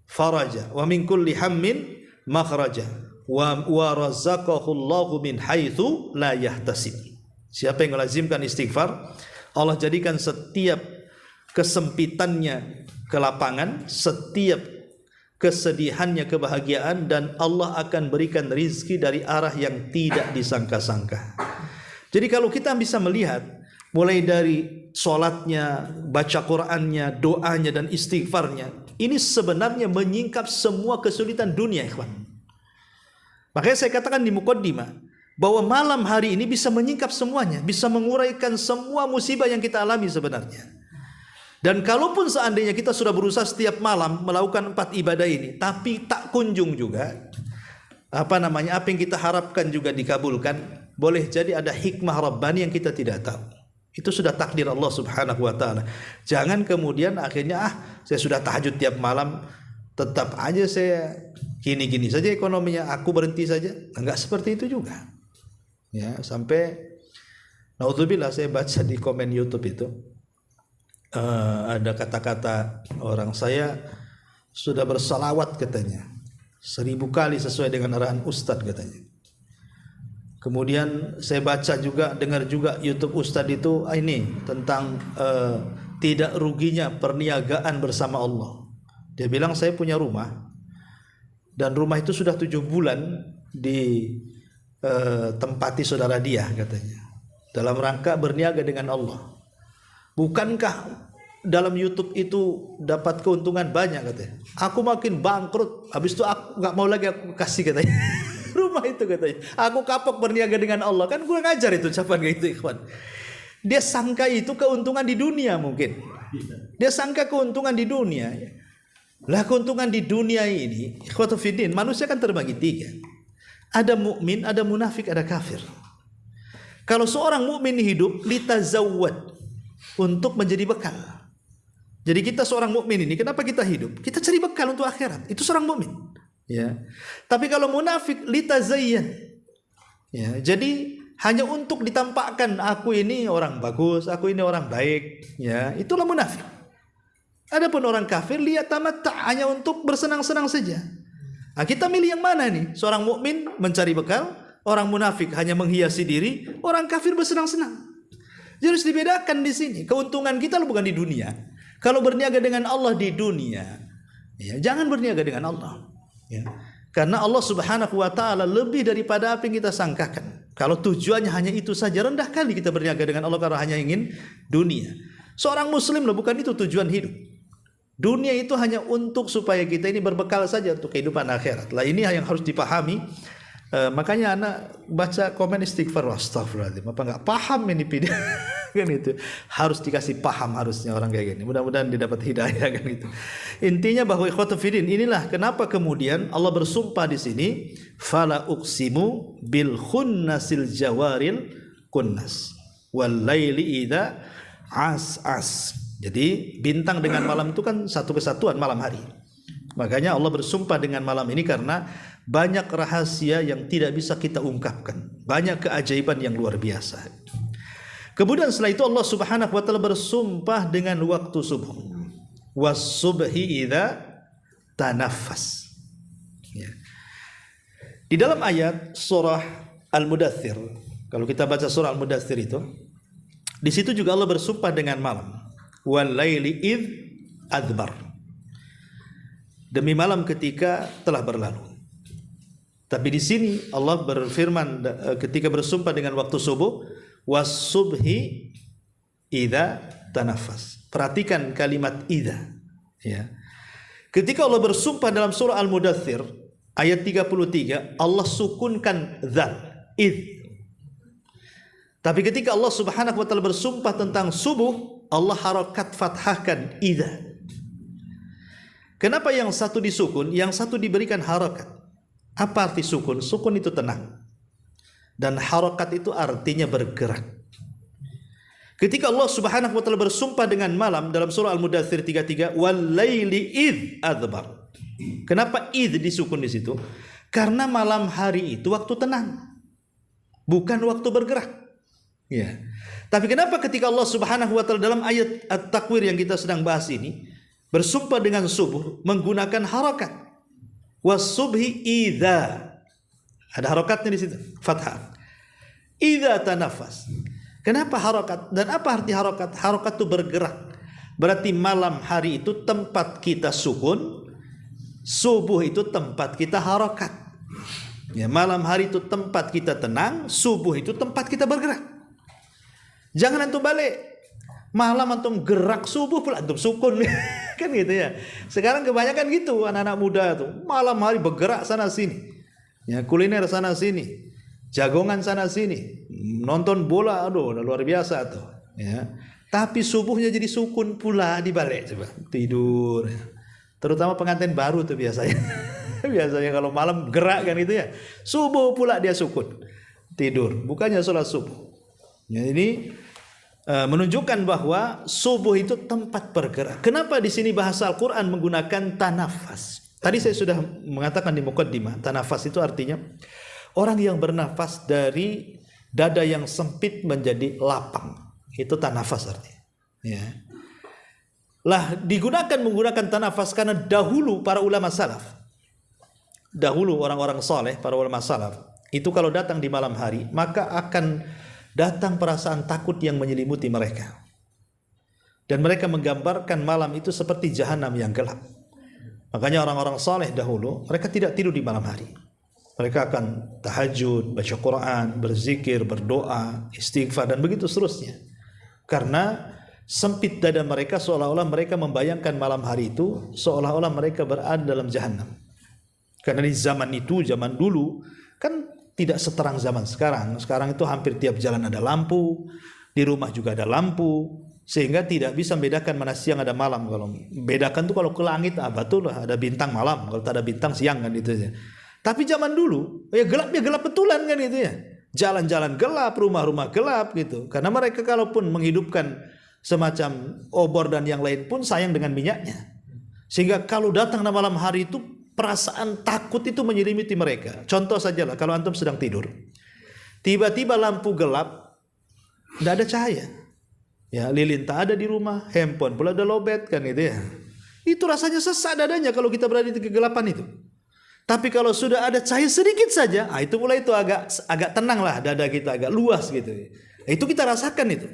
faraja wa min kulli hammin makhraja wa razaqahu Allahu min haitsu la yahtasib. Siapa yang melazimkan istighfar, Allah jadikan setiap kesempitannya kelapangan, setiap kesedihannya kebahagiaan, dan Allah akan berikan rizki dari arah yang tidak disangka-sangka. Jadi kalau kita bisa melihat mulai dari sholatnya, baca Qur'annya, doanya dan istighfarnya, ini sebenarnya menyingkap semua kesulitan dunia, ikhwan. Makanya saya katakan di muqaddimah bahwa malam hari ini bisa menyingkap semuanya, bisa menguraikan semua musibah yang kita alami sebenarnya. Dan kalaupun seandainya kita sudah berusaha setiap malam melakukan 4 ibadah ini, tapi tak kunjung juga apa yang kita harapkan juga dikabulkan, boleh jadi ada hikmah Rabbani yang kita tidak tahu. Itu sudah takdir Allah Subhanahu wa taala. Jangan kemudian akhirnya saya sudah tahajud tiap malam, tetap aja saya gini-gini saja ekonominya, aku berhenti saja. Enggak seperti itu juga. Ya, sampai naudzubillah saya baca di komen YouTube itu ada kata-kata orang, saya sudah bersalawat katanya 1000 kali sesuai dengan arahan Ustadz katanya. Kemudian saya baca juga, dengar juga YouTube Ustadz itu ini tentang tidak ruginya perniagaan bersama Allah. Dia bilang saya punya rumah dan rumah itu sudah 7 bulan ditempati saudara dia katanya, dalam rangka berniaga dengan Allah. Bukankah dalam YouTube itu dapat keuntungan banyak katanya? Aku makin bangkrut, habis itu aku nggak mau lagi aku kasih katanya rumah itu katanya. Aku kapok berniaga dengan Allah. Kan gue ngajar itu ucapan kayak gitu, ikhwan. Dia sangka itu keuntungan di dunia mungkin. Dia sangka keuntungan di dunia. Lah keuntungan di dunia ini, ikhwatu fiddin, manusia kan terbagi 3. Ada mukmin, ada munafik, ada kafir. Kalau seorang mukmin hidup litazawwad, untuk menjadi bekal. Jadi kita seorang mukmin ini, kenapa kita hidup? Kita cari bekal untuk akhirat. Itu seorang mukmin. Ya. Tapi kalau munafik litazayyan. Ya, jadi hanya untuk ditampakkan aku ini orang bagus, aku ini orang baik, ya. Itulah munafik. Adapun orang kafir lihat tamatta, hanya untuk bersenang-senang saja. Nah, kita milih yang mana nih? Seorang mukmin mencari bekal, orang munafik hanya menghiasi diri, orang kafir bersenang-senang. Jadi harus dibedakan di sini. Keuntungan kita bukan di dunia. Kalau berniaga dengan Allah di dunia, ya, jangan berniaga dengan Allah. Ya. Karena Allah Subhanahu wa taala lebih daripada apa yang kita sangkakan. Kalau tujuannya hanya itu saja, rendah kali kita berniaga dengan Allah karena hanya ingin dunia. Seorang muslim bukan itu tujuan hidup. Dunia itu hanya untuk supaya kita ini berbekal saja untuk kehidupan akhirat. Lah ini yang harus dipahami. Makanya anak baca komen istighfar, astagfirullahaladzim, apa enggak paham ini video kan itu. Harus dikasih paham harusnya orang kayak gini. Mudah-mudahan didapat hidayah kan itu. Intinya bahwa ikhwatu fiddin, inilah kenapa kemudian Allah bersumpah di sini, fala uqsimu bil khunnasil jawaril kunnas wal laili idza as. Jadi bintang dengan malam itu kan satu kesatuan, malam hari. Makanya Allah bersumpah dengan malam ini karena banyak rahasia yang tidak bisa kita ungkapkan, banyak keajaiban yang luar biasa. Kemudian setelah itu Allah Subhanahu wa taala bersumpah dengan waktu subuh. Was-subhi idza tanaffas. Ya. Di dalam ayat surah Al-Mudaththir, kalau kita baca surah Al-Mudaththir itu, di situ juga Allah bersumpah dengan malam. Wal laili idz adbar. Demi malam ketika telah berlalu. Tapi di sini Allah berfirman ketika bersumpah dengan waktu subuh, was-subhi idza tanaffas. Perhatikan kalimat idza, ya. Ketika Allah bersumpah dalam surah Al-Mudaththir ayat 33, Allah sukunkan dzal, id. Tapi ketika Allah Subhanahu wa taala bersumpah tentang subuh, Allah harakat fathahkan idza. Kenapa yang satu disukun, yang satu diberikan harakat? Apa arti sukun? Sukun itu tenang. Dan harakat itu artinya bergerak. Ketika Allah Subhanahu wa taala bersumpah dengan malam dalam surah Al-Mudaththir 33, wal laili id adbar. Kenapa id disukun di situ? Karena malam hari itu waktu tenang, bukan waktu bergerak. Ya. Tapi kenapa ketika Allah Subhanahu wa taala dalam ayat At-Takwir yang kita sedang bahas ini bersumpah dengan subuh menggunakan harakat? Was-subhi idza. Ada harakatnya di situ, fathah. Idza tanafas. Kenapa harakat? Dan apa arti harakat? Harakat itu bergerak. Berarti malam hari itu tempat kita sukun, subuh itu tempat kita harakat. Ya, malam hari itu tempat kita tenang, subuh itu tempat kita bergerak. Jangan antum balik. Malam antum gerak, subuh pula antum sukun. Kan gitu ya. Sekarang kebanyakan gitu anak-anak muda tuh. Malam hari bergerak sana sini. Ya, kuliner sana sini. Jagongan sana sini. Nonton bola, aduh luar biasa tuh. Ya. Tapi subuhnya jadi sukun pula dibalik coba. Tidur. Terutama pengantin baru tuh biasanya. Biasanya kalau malam gerak kan itu ya. Subuh pula dia sukun. Tidur. Bukannya sholat subuh. Ya, ini menunjukkan bahwa subuh itu tempat bergerak. Kenapa di sini bahasa Al-Quran menggunakan tanafas? Tadi saya sudah mengatakan di muqaddimah, tanafas itu artinya orang yang bernafas dari dada yang sempit menjadi lapang. Itu tanafas artinya. Ya. Lah menggunakan tanafas karena dahulu para ulama salaf, dahulu orang-orang soleh, para ulama salaf, itu kalau datang di malam hari maka akan datang perasaan takut yang menyelimuti mereka. Dan mereka menggambarkan malam itu seperti jahanam yang gelap. Makanya orang-orang saleh dahulu, mereka tidak tidur di malam hari. Mereka akan tahajud, baca Quran, berzikir, berdoa, istighfar, dan begitu seterusnya. Karena sempit dada mereka seolah-olah mereka membayangkan malam hari itu seolah-olah mereka berada dalam jahanam. Karena di zaman itu, zaman dulu, kan tidak seterang zaman sekarang. Sekarang itu hampir tiap jalan ada lampu, di rumah juga ada lampu, sehingga tidak bisa membedakan mana siang ada malam. Kalau bedakan tuh kalau ke langit, betul lah ada bintang malam. Kalau tak ada bintang siang kan itu aja. Tapi zaman dulu ya gelap betulan kan itu ya. Jalan-jalan gelap, rumah-rumah gelap gitu. Karena mereka kalaupun menghidupkan semacam obor dan yang lain pun sayang dengan minyaknya. Sehingga kalau datang malam hari itu perasaan takut itu menyelimuti mereka. Contoh sajalah kalau antum sedang tidur, tiba-tiba lampu gelap, tidak ada cahaya. Ya, lilin tak ada di rumah, handphone pula ada lowbat kan itu ya. Itu rasanya sesak dadanya kalau kita berada di kegelapan itu. Tapi kalau sudah ada cahaya sedikit saja, itu mulai itu agak tenang lah dada kita, agak luas gitu. Itu kita rasakan itu.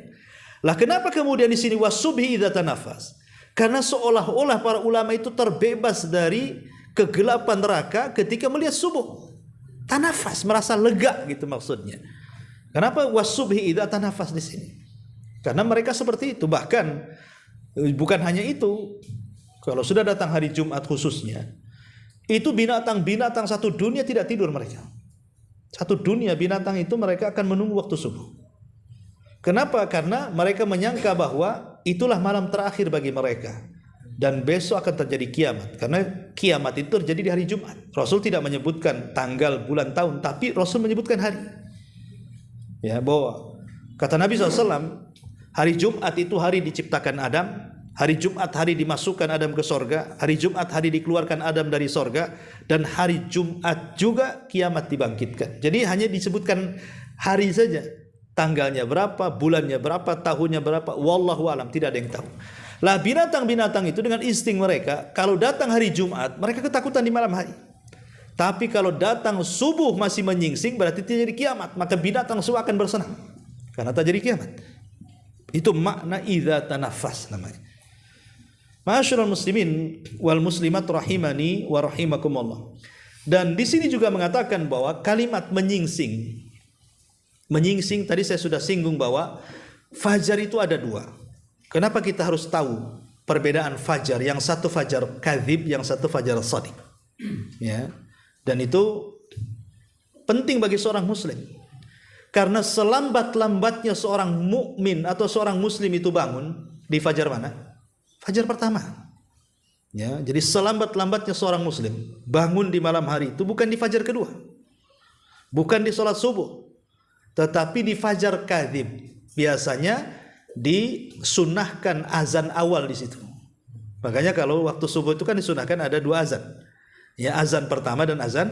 Lah kenapa kemudian di sini wasubhi idza tanafas? Karena seolah-olah para ulama itu terbebas dari kegelapan neraka ketika melihat subuh. Tanafas, merasa lega gitu maksudnya. Kenapa wasubhi idza tanafas di sini? Karena mereka seperti itu. Bahkan bukan hanya itu. Kalau sudah datang hari Jumat khususnya, itu binatang-binatang satu dunia tidak tidur mereka. Satu dunia binatang itu mereka akan menunggu waktu subuh. Kenapa? Karena mereka menyangka bahwa itulah malam terakhir bagi mereka. Dan besok akan terjadi kiamat. Karena kiamat itu terjadi di hari Jumat. Rasul tidak menyebutkan tanggal, bulan, tahun. Tapi Rasul menyebutkan hari. Ya, bahwa kata Nabi SAW, hari Jumat itu hari diciptakan Adam. Hari Jumat hari dimasukkan Adam ke sorga. Hari Jumat hari dikeluarkan Adam dari sorga. Dan hari Jumat juga kiamat dibangkitkan. Jadi hanya disebutkan hari saja. Tanggalnya berapa, bulannya berapa, tahunnya berapa. Wallahu alam, tidak ada yang tahu. Lah binatang-binatang itu dengan insting mereka, kalau datang hari Jumat, mereka ketakutan di malam hari. Tapi kalau datang subuh masih menyingsing, berarti terjadi kiamat. Maka binatang semua akan bersenang. Karena terjadi kiamat. Itu makna idza tanafas namanya. Ma'asyiral muslimin wal muslimat rahimani wa rahimakumullah. Dan di sini juga mengatakan bahwa kalimat menyingsing. Menyingsing tadi saya sudah singgung bahwa fajar itu ada dua. Kenapa kita harus tahu perbedaan fajar? Yang satu fajar kadzib, yang satu fajar shadiq. Ya. Dan itu penting bagi seorang muslim. Karena selambat-lambatnya seorang mukmin atau seorang muslim itu bangun di fajar mana? Fajar pertama. Ya, jadi selambat-lambatnya seorang muslim bangun di malam hari itu bukan di fajar kedua. Bukan di sholat subuh. Tetapi di fajar kadzib. Biasanya disunahkan azan awal di situ. Makanya kalau waktu subuh itu kan disunahkan ada 2 azan. Ya, azan pertama dan azan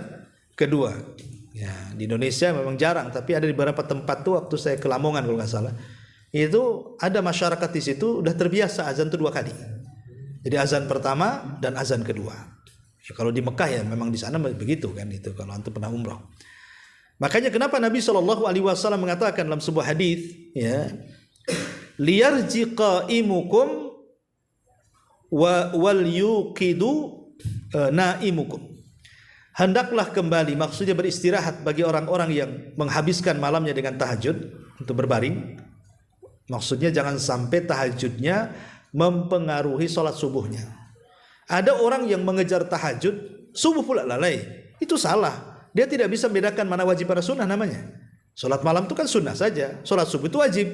kedua. Ya, di Indonesia memang jarang, tapi ada di beberapa tempat tuh waktu saya ke Lamongan kalau nggak salah. Itu ada masyarakat di situ udah terbiasa azan itu 2 kali. Jadi azan pertama dan azan kedua. Ya, kalau di Mekah ya memang di sana begitu kan itu kalau antum pernah umrah. Makanya kenapa Nabi SAW mengatakan dalam sebuah hadis, ya, liyarji qaimukum wal yuqidu naimukum. Hendaklah kembali, maksudnya beristirahat bagi orang-orang yang menghabiskan malamnya dengan tahajud untuk berbaring. Maksudnya jangan sampai tahajudnya mempengaruhi sholat subuhnya. Ada orang yang mengejar tahajud, subuh pula lalai. Itu salah. Dia tidak bisa membedakan mana wajib mana sunnah namanya. Sholat malam itu kan sunnah saja, sholat subuh itu wajib.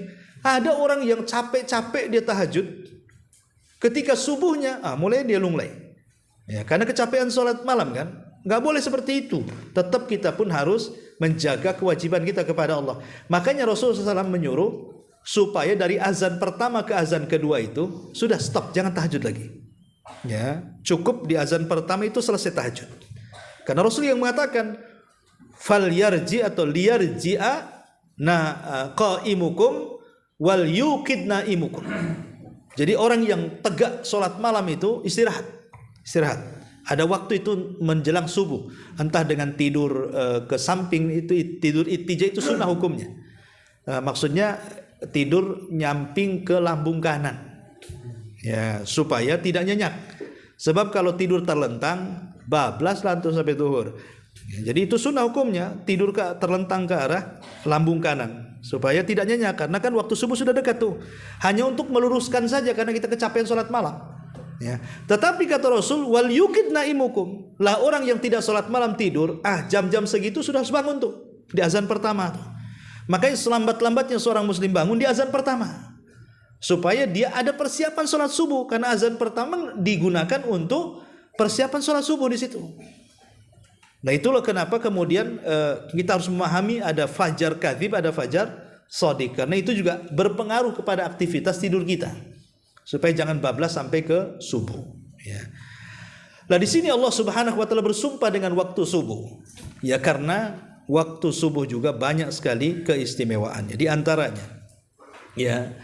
Ada orang yang capek-capek dia tahajud, ketika subuhnya mulai dia lunglai. Ya, karena kecapean sholat malam kan. Nggak boleh seperti itu. Tetap kita pun harus menjaga kewajiban kita kepada Allah. Makanya Rasulullah SAW menyuruh supaya dari azan pertama ke azan kedua itu sudah stop, jangan tahajud lagi. Ya, cukup di azan pertama itu selesai tahajud. Karena Rasul yang mengatakan fal yarji atau liyarji'a qaimukum wal yuqid naimukum. Jadi orang yang tegak sholat malam itu istirahat. Ada waktu itu menjelang subuh, entah dengan tidur ke samping, itu tidur ittija itu sunnah hukumnya. Maksudnya tidur nyamping ke lambung kanan, ya, supaya tidak nyenyak. Sebab kalau tidur terlentang, bablas lantung sampai zuhur. Ya, jadi itu sunnah hukumnya, tidur terlentang ke arah lambung kanan supaya tidak nyenyak, karena kan waktu subuh sudah dekat tuh. Hanya untuk meluruskan saja karena kita kecapean sholat malam. Ya. Tetapi kata Rasul, wal yuqid naimukum, lah orang yang tidak sholat malam tidur, jam-jam segitu sudah harus bangun tuh di azan pertama tuh. Makanya selambat-lambatnya seorang muslim bangun di azan pertama, supaya dia ada persiapan sholat subuh, karena azan pertama digunakan untuk persiapan sholat subuh di situ. Nah itulah kenapa kemudian kita harus memahami ada fajar kadzib, ada fajar shadiq, karena itu juga berpengaruh kepada aktivitas tidur kita, supaya jangan bablas sampai ke subuh. Ya. Nah di sini Allah Subhanahu Wa Taala bersumpah dengan waktu subuh, ya, karena waktu subuh juga banyak sekali keistimewaannya. Di antaranya, ya,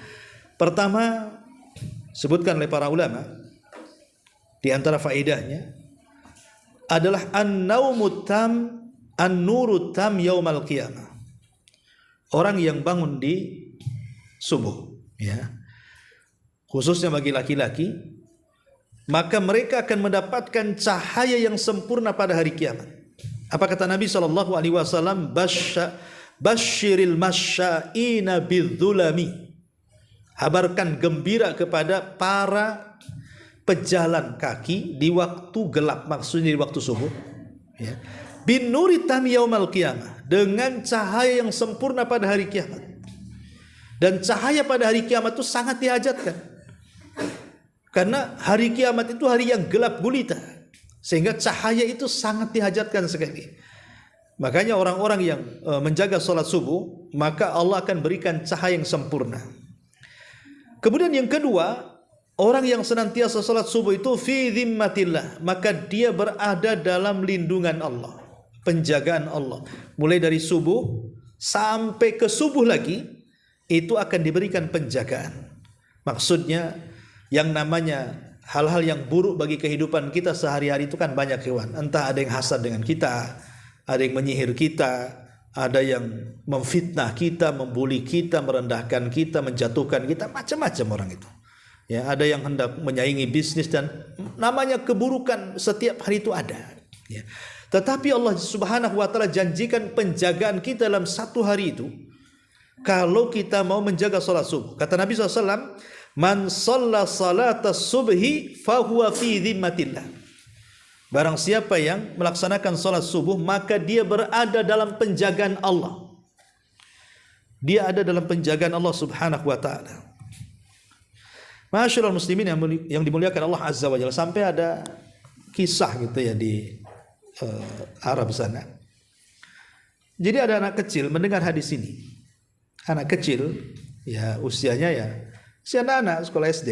pertama sebutkan oleh para ulama, di antara faedahnya adalah an-naumut tam an-nurut tam yaumal qiyamah. Orang yang bangun di subuh, ya, khususnya bagi laki-laki, maka mereka akan mendapatkan cahaya yang sempurna pada hari kiamat. Apa kata Nabi SAW? Basyiril masya'ina bidzulami. Habarkan gembira kepada para pejalan kaki di waktu gelap, maksudnya di waktu subuh, ya. Bin nuri tam yaumal qiyamah, dengan cahaya yang sempurna pada hari kiamat. Dan cahaya pada hari kiamat itu sangat dihajatkan, karena hari kiamat itu hari yang gelap gulita, sehingga cahaya itu sangat dihajatkan sekali. Makanya orang-orang yang menjaga sholat subuh, maka Allah akan berikan cahaya yang sempurna. Kemudian yang kedua, orang yang senantiasa sholat subuh itu fi dhimmatillah, maka dia berada dalam lindungan Allah, penjagaan Allah. Mulai dari subuh sampai ke subuh lagi, itu akan diberikan penjagaan. Maksudnya yang namanya hal-hal yang buruk bagi kehidupan kita sehari-hari itu kan banyak, hewan. Entah ada yang hasad dengan kita, ada yang menyihir kita, ada yang memfitnah kita, membuli kita, merendahkan kita, menjatuhkan kita, macam-macam orang itu. Ya, ada yang hendak menyaingi bisnis, dan namanya keburukan setiap hari itu ada. Ya. Tetapi Allah Subhanahu Wa Taala janjikan penjagaan kita dalam satu hari itu, kalau kita mau menjaga sholat subuh. Kata Nabi SAW, man shalla salata subhi fahuwa fi dhimmatillah. Barang siapa yang melaksanakan sholat subuh, maka dia berada dalam penjagaan Allah. Dia ada dalam penjagaan Allah Subhanahu Wa Taala. Masyaallah muslimin yang dimuliakan Allah Azza wa Jalla, sampai ada kisah gitu ya di Arab sana. Jadi ada anak kecil mendengar hadis ini. Anak kecil, ya usianya ya Si anak-anak sekolah SD.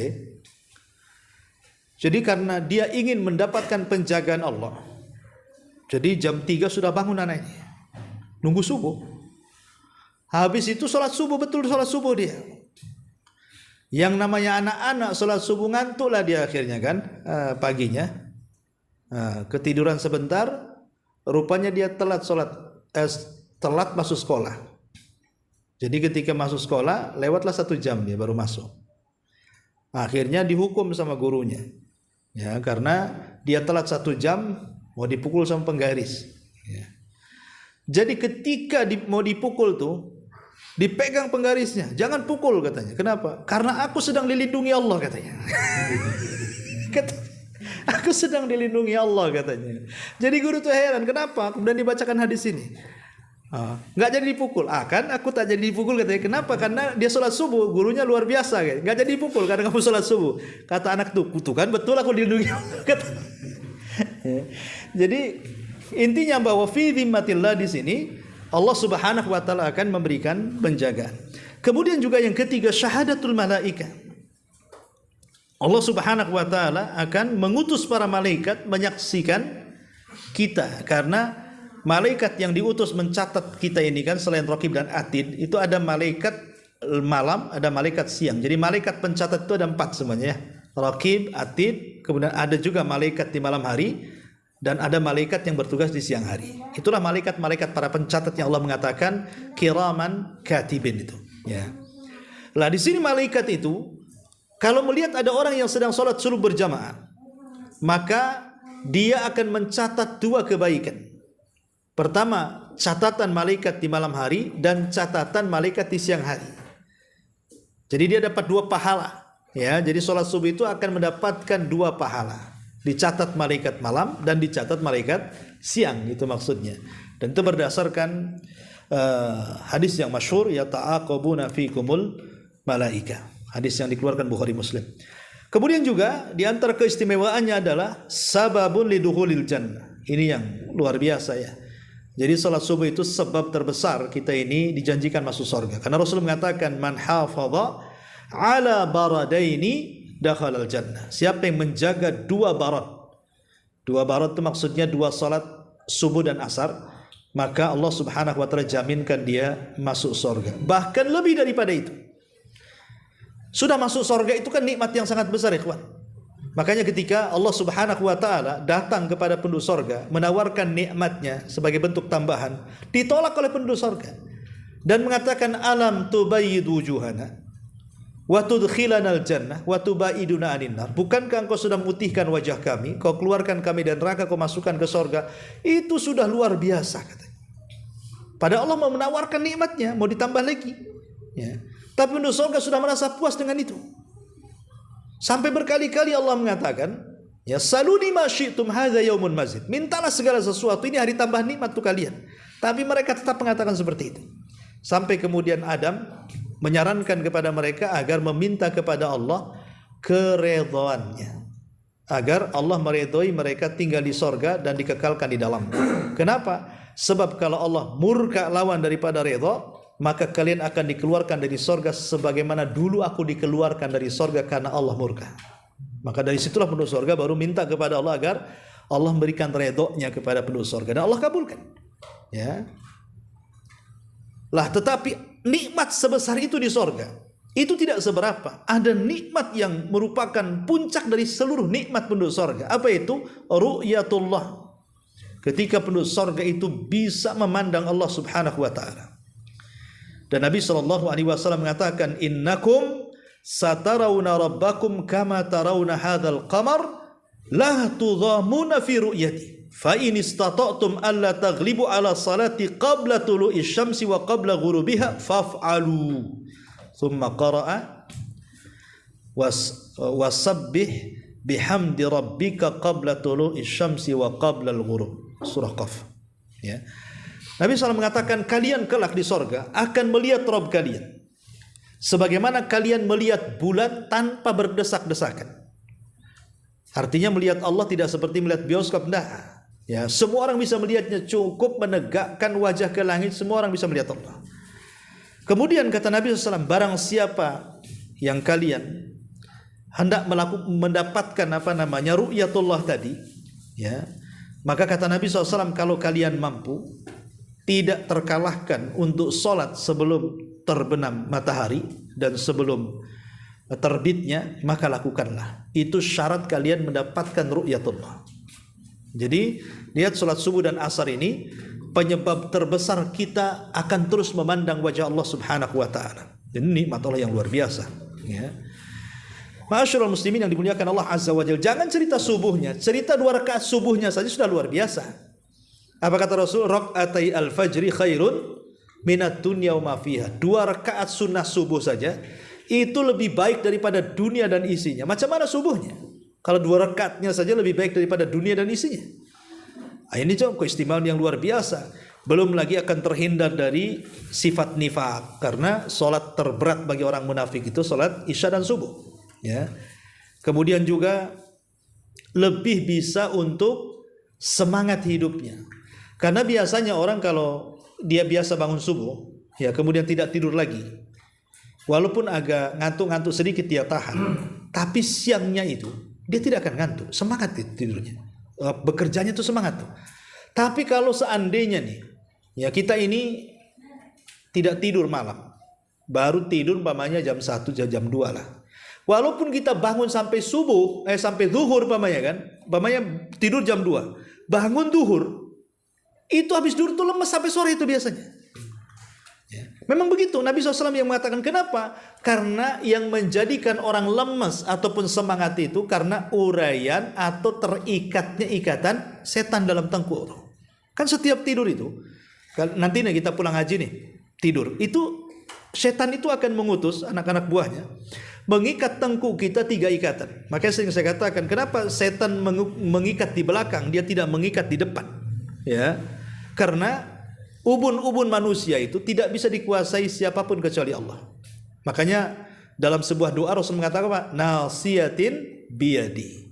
Jadi karena dia ingin mendapatkan penjagaan Allah, jadi jam 3 sudah bangun anak ini, nunggu subuh. Habis itu sholat subuh, betul sholat subuh dia. Yang namanya anak-anak sholat subuh ngantuklah dia akhirnya kan, paginya ketiduran sebentar, rupanya dia telat telat masuk sekolah. Jadi ketika masuk sekolah lewatlah 1 jam dia baru masuk. Akhirnya dihukum sama gurunya, ya, karena dia telat 1 jam, mau dipukul sama penggaris. Ya. Jadi ketika mau dipukul tuh, dipegang penggarisnya, jangan pukul katanya. Kenapa? Karena aku sedang dilindungi Allah katanya. Aku sedang dilindungi Allah katanya. Jadi guru tuh heran, kenapa? Kemudian dibacakan hadis ini. Nggak jadi dipukul. Kan aku tak jadi dipukul katanya. Kenapa? Karena dia sholat subuh, gurunya luar biasa. Nggak jadi dipukul karena kamu sholat subuh. Kata anak tuh kan betul aku dilindungi Allah. Jadi intinya bahwa fi dhimmatillah di sini Allah Subhanahu wa taala akan memberikan penjagaan. Kemudian juga yang ketiga, syahadatul malaika. Allah Subhanahu wa taala akan mengutus para malaikat menyaksikan kita, karena malaikat yang diutus mencatat kita ini kan selain Raqib dan Atid, itu ada malaikat malam, ada malaikat siang. Jadi malaikat pencatat itu ada 4 semuanya ya. Raqib, Atid, kemudian ada juga malaikat di malam hari, dan ada malaikat yang bertugas di siang hari. Itulah malaikat-malaikat para pencatat yang Allah mengatakan kiraman katibin itu. Ya. Lah di sini malaikat itu kalau melihat ada orang yang sedang sholat subuh berjamaah, maka dia akan mencatat 2 kebaikan. Pertama, catatan malaikat di malam hari dan catatan malaikat di siang hari. Jadi dia dapat 2 pahala. Ya, jadi sholat subuh itu akan mendapatkan 2 pahala. Dicatat malaikat malam dan dicatat malaikat siang, itu maksudnya. Dan itu berdasarkan hadis yang masyhur, ya ta'aqabuna fikumul malaika. Hadis yang dikeluarkan Bukhari Muslim. Kemudian juga di antara keistimewaannya adalah sababun lidukhulil jannah. Ini yang luar biasa ya. Jadi salat subuh itu sebab terbesar kita ini dijanjikan masuk surga. Karena Rasul mengatakan man hafadha ala baradaini dakhalal jannah. Siapa yang menjaga 2 barat. 2 barat itu maksudnya 2 salat subuh dan asar, maka Allah Subhanahu wa taala jaminkan dia masuk surga. Bahkan lebih daripada itu. Sudah masuk surga itu kan nikmat yang sangat besar, ikhwan. Makanya ketika Allah Subhanahu wa taala datang kepada penduduk surga menawarkan nikmatnya sebagai bentuk tambahan, ditolak oleh penduduk surga dan mengatakan alam tubayyid wujuhana wa tudkhilanal jannah wa tubaiduna anin nar. Bukankah engkau sudah memutihkan wajah kami, kau keluarkan kami dari neraka, kau masukkan ke surga? Itu sudah luar biasa katanya. Padahal Allah mau menawarkan nikmatnya, mau ditambah lagi. Ya. Tapi penduduk surga sudah merasa puas dengan itu. Sampai berkali-kali Allah mengatakan, ya saluni ma syi'tum hadza yaumun mazid. Mintalah segala sesuatu, ini hari tambah nikmat untuk kalian. Tapi mereka tetap mengatakan seperti itu. Sampai kemudian Adam menyarankan kepada mereka agar meminta kepada Allah keredhoannya, agar Allah meredhoi mereka tinggal di sorga dan dikekalkan di dalam. Kenapa? Sebab kalau Allah murka lawan daripada redha, maka kalian akan dikeluarkan dari sorga sebagaimana dulu aku dikeluarkan dari sorga karena Allah murka. Maka dari situlah penduduk sorga baru minta kepada Allah agar Allah memberikan redhonya kepada penduduk sorga, dan Allah kabulkan. Ya. Lah tetapi nikmat sebesar itu di sorga itu tidak seberapa. Ada nikmat yang merupakan puncak dari seluruh nikmat penduduk sorga. Apa itu? Ru'yatullah. Ketika penduduk sorga itu bisa memandang Allah Subhanahu wa taala. Dan Nabi SAW mengatakan, innakum satarawna rabbakum kama tarawna hadzal qamar la tudhamuna fi ru'yati fa in istata'tum alla taghlibu ala salati qabla tulu'i syamsi wa qabla ghurubiha faf'alu. Thumma qara'a wasabbih bihamdi rabbika qabla tulu'i syamsi wa qabla al-ghurub. Surah Qaf. Ya. Nabi SAW mengatakan kalian kelak di sorga akan melihat Rabb kalian sebagaimana kalian melihat bulan tanpa berdesak-desakan. Artinya melihat Allah tidak seperti melihat bioskop. Nah, ya, semua orang bisa melihatnya, cukup menegakkan wajah ke langit, semua orang bisa melihat Allah. Kemudian kata Nabi SAW, barang siapa yang kalian hendak mendapatkan ru'yatullah tadi, ya, maka kata Nabi SAW, kalau kalian mampu tidak terkalahkan untuk sholat sebelum terbenam matahari dan sebelum terbitnya, maka lakukanlah. Itu syarat kalian mendapatkan ru'yatullah. Jadi lihat sholat subuh dan asar ini penyebab terbesar kita akan terus memandang wajah Allah Subhanahu wa ta'ala. Dan ini nikmat Allah yang luar biasa, ya. Ma'asyiral muslimin yang dimuliakan Allah Azza wa Jalla, jangan cerita subuhnya, cerita 2 rakaat subuhnya saja sudah luar biasa. Apa kata Rasul? Rak'atai al-fajri khairun minat dunya wa ma fiha. 2 rakaat sunnah subuh saja itu lebih baik daripada dunia dan isinya. Macam mana subuhnya? Kalau 2 rakaatnya saja lebih baik daripada dunia dan isinya. Ini contoh keistimewaan yang luar biasa. Belum lagi akan terhindar dari sifat nifak, karena solat terberat bagi orang munafik itu solat isya dan subuh, ya. Kemudian juga lebih bisa untuk semangat hidupnya, karena biasanya orang kalau dia biasa bangun subuh, ya, kemudian tidak tidur lagi, walaupun agak ngantuk-ngantuk sedikit dia tahan, tapi siangnya itu dia tidak akan ngantuk, semangat tidurnya, bekerjanya itu semangat tuh. Tapi kalau seandainya nih, ya, kita ini tidak tidur malam, baru tidur umpamanya jam 1 jam 2 lah. Walaupun kita bangun sampai subuh, sampai zuhur umpamanya kan, umpamanya tidur jam 2, bangun zuhur, itu habis tidur tuh lemes sampai sore itu biasanya. Ya. Memang begitu, Nabi SAW yang mengatakan, kenapa? Karena yang menjadikan orang lemes ataupun semangat itu karena uraian atau terikatnya ikatan setan dalam tengkuk. Kan setiap tidur itu, nanti nih kita pulang haji nih, tidur, itu setan itu akan mengutus anak-anak buahnya mengikat tengkuk kita 3 ikatan. Makanya sering saya katakan, kenapa setan mengikat di belakang, dia tidak mengikat di depan, ya, karena ubun-ubun manusia itu tidak bisa dikuasai siapapun kecuali Allah. Makanya dalam sebuah doa Rasul mengatakan apa? Nasiyatin biyadi,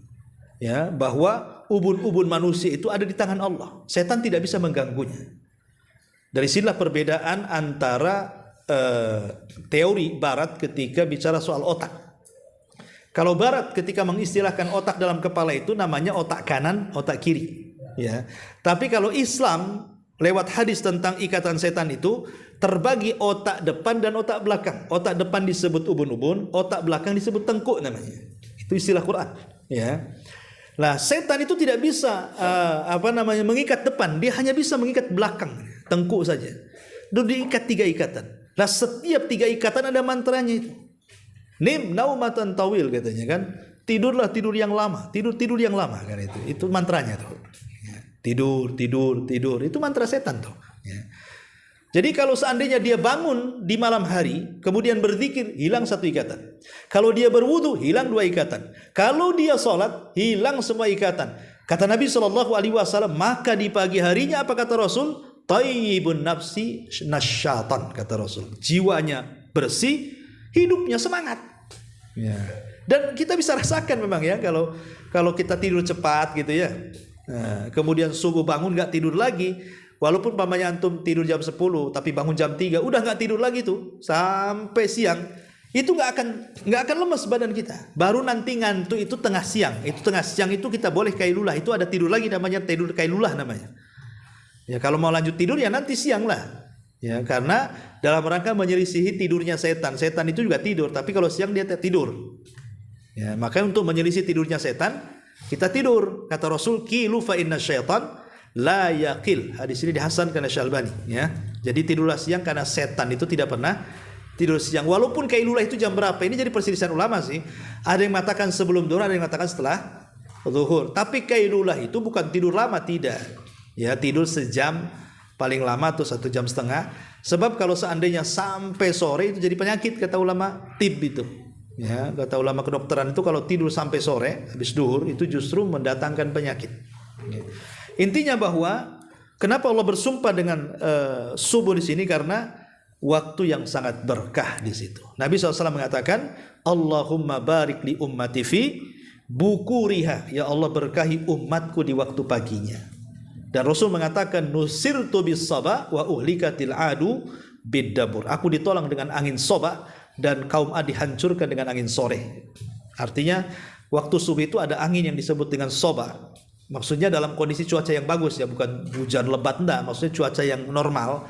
ya, bahwa ubun-ubun manusia itu ada di tangan Allah. Setan tidak bisa mengganggunya. Dari sinilah perbedaan antara teori barat ketika bicara soal otak. Kalau barat ketika mengistilahkan otak dalam kepala itu namanya otak kanan, otak kiri, ya. Tapi kalau Islam lewat hadis tentang ikatan setan itu terbagi otak depan dan otak belakang. Otak depan disebut ubun-ubun, otak belakang disebut tengkuk namanya. Itu istilah Quran, ya. Lah setan itu tidak bisa mengikat depan, dia hanya bisa mengikat belakang, tengkuk saja. Dia diikat 3 ikatan. Lah setiap 3 ikatan ada mantranya itu. Nim naumatan tawil katanya kan. Tidurlah tidur yang lama, tidur yang lama kan itu. Itu mantranya tuh. Ya. Tidur. Itu mantra setan tuh. Ya. Jadi kalau seandainya dia bangun di malam hari, kemudian berzikir, hilang 1 ikatan. Kalau dia berwudu, hilang 2 ikatan. Kalau dia sholat, hilang semua ikatan. Kata Nabi SAW, maka di pagi harinya apa kata Rasul? Tayyibun nafsi nasyatan, kata Rasul. Jiwanya bersih, hidupnya semangat. Ya. Dan kita bisa rasakan memang ya, kalau kita tidur cepat gitu ya. Nah, kemudian subuh bangun nggak tidur lagi. Walaupun pamannya antum tidur jam 10 tapi bangun jam 3 udah nggak tidur lagi tuh sampai siang, itu nggak akan lemes badan kita. Baru nanti ngantuk itu tengah siang. Itu tengah siang itu kita boleh kailulah, itu ada tidur lagi namanya tidur kailulah namanya. Ya kalau mau lanjut tidur ya nanti siang lah. Ya karena dalam rangka menyelisihi tidurnya setan. Setan itu juga tidur, tapi kalau siang dia tidur. Ya makanya untuk menyelisih tidurnya setan kita tidur. Kata Rasul, qilu fa inna syaitan la yaqil. Hadis ini dihasankan oleh Syalbani, ya. Jadi tidurlah siang karena setan itu tidak pernah tidur siang. Walaupun kailulah itu jam berapa? Ini jadi perselisihan ulama sih. Ada yang mengatakan sebelum zuhur, ada yang mengatakan setelah zuhur. Tapi kailulah itu bukan tidur lama, tidak. Ya, tidur sejam paling lama atau 1,5 jam. Sebab kalau seandainya sampai sore itu jadi penyakit kata ulama tib itu. Ya, kata ulama kedokteran itu kalau tidur sampai sore habis zuhur itu justru mendatangkan penyakit. Ya. Intinya bahwa kenapa Allah bersumpah dengan subuh di sini, karena waktu yang sangat berkah di situ. Nabi SAW mengatakan, Allahumma barik li ummati fi bukuriha. Ya Allah berkahi umatku di waktu paginya. Dan Rasul mengatakan, nusirtu bis saba wa uhlikatil adu bid dabur. Aku ditolong dengan angin soba dan kaum Ad dihancurkan dengan angin sore. Artinya waktu subuh itu ada angin yang disebut dengan soba. Maksudnya dalam kondisi cuaca yang bagus ya, bukan hujan lebat enggak, maksudnya cuaca yang normal.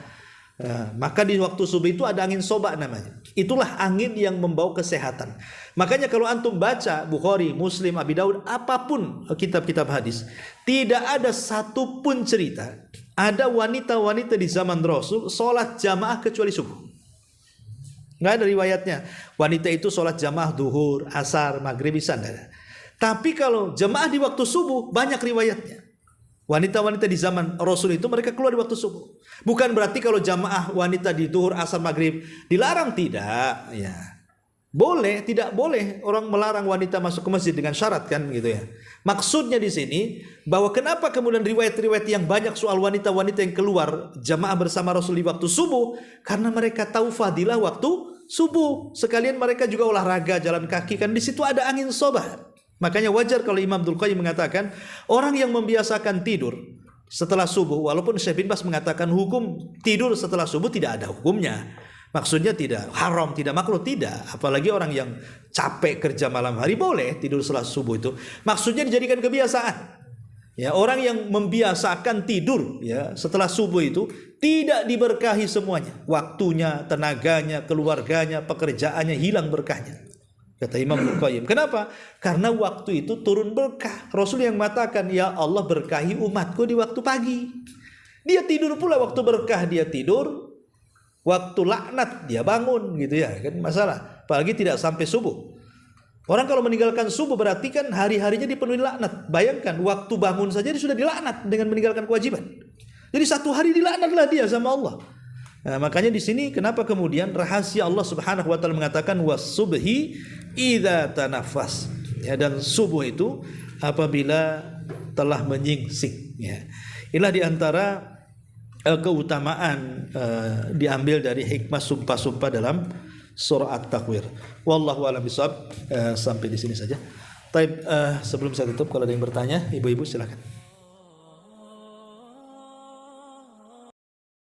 Maka di waktu subuh itu ada angin soba namanya. Itulah angin yang membawa kesehatan. Makanya kalau antum baca Bukhari, Muslim, Abi Daud, apapun kitab-kitab hadis, tidak ada satu pun cerita ada wanita-wanita di zaman Rasul sholat jamaah kecuali subuh. Nggak ada riwayatnya wanita itu sholat jamaah duhur, asar, maghrib, isya, nggak ada. Tapi kalau jamaah di waktu subuh banyak riwayatnya. Wanita-wanita di zaman Rasul itu mereka keluar di waktu subuh. Bukan berarti kalau jamaah wanita di duhur, asar, maghrib dilarang, tidak. Ya, boleh, tidak boleh orang melarang wanita masuk ke masjid dengan syarat kan gitu ya. Maksudnya di sini bahwa kenapa kemudian riwayat-riwayat yang banyak soal wanita-wanita yang keluar jamaah bersama Rasul di waktu subuh, karena mereka tahu fadilah waktu subuh. Sekalian mereka juga olahraga, jalan kaki, kan di situ ada angin sobat. Makanya wajar kalau Imam Abdul Qayyim mengatakan orang yang membiasakan tidur setelah subuh, walaupun Syekh bin Baz mengatakan hukum tidur setelah subuh tidak ada hukumnya. Maksudnya tidak haram, tidak makruh, tidak. Apalagi orang yang capek kerja malam hari boleh tidur setelah subuh itu. Maksudnya dijadikan kebiasaan. Ya, orang yang membiasakan tidur ya setelah subuh itu tidak diberkahi semuanya. Waktunya, tenaganya, keluarganya, pekerjaannya hilang berkahnya. Kata Imam Al-Qayyim. Kenapa? Karena waktu itu turun berkah. Rasul yang mengatakan, ya Allah berkahi umatku di waktu pagi. Dia tidur pula waktu berkah, dia tidur. Waktu laknat dia bangun gitu ya, kan masalah. Apalagi tidak sampai subuh. Orang kalau meninggalkan subuh berarti kan hari-harinya dipenuhi laknat. Bayangkan waktu bangun saja dia sudah dilaknat dengan meninggalkan kewajiban. Jadi satu hari dilaknatlah dia sama Allah. Nah, makanya di sini kenapa kemudian rahasia Allah Subhanahu wa taala mengatakan was-subhi idza tanafas. Ya, dan subuh itu apabila telah menyingsing ya. Inilah di antara keutamaan diambil dari hikmah sumpah-sumpah dalam surah At-Takwir. Wallahu a'lam bishawab. Sampai di sini saja. Taib, sebelum saya tutup kalau ada yang bertanya, ibu-ibu silakan.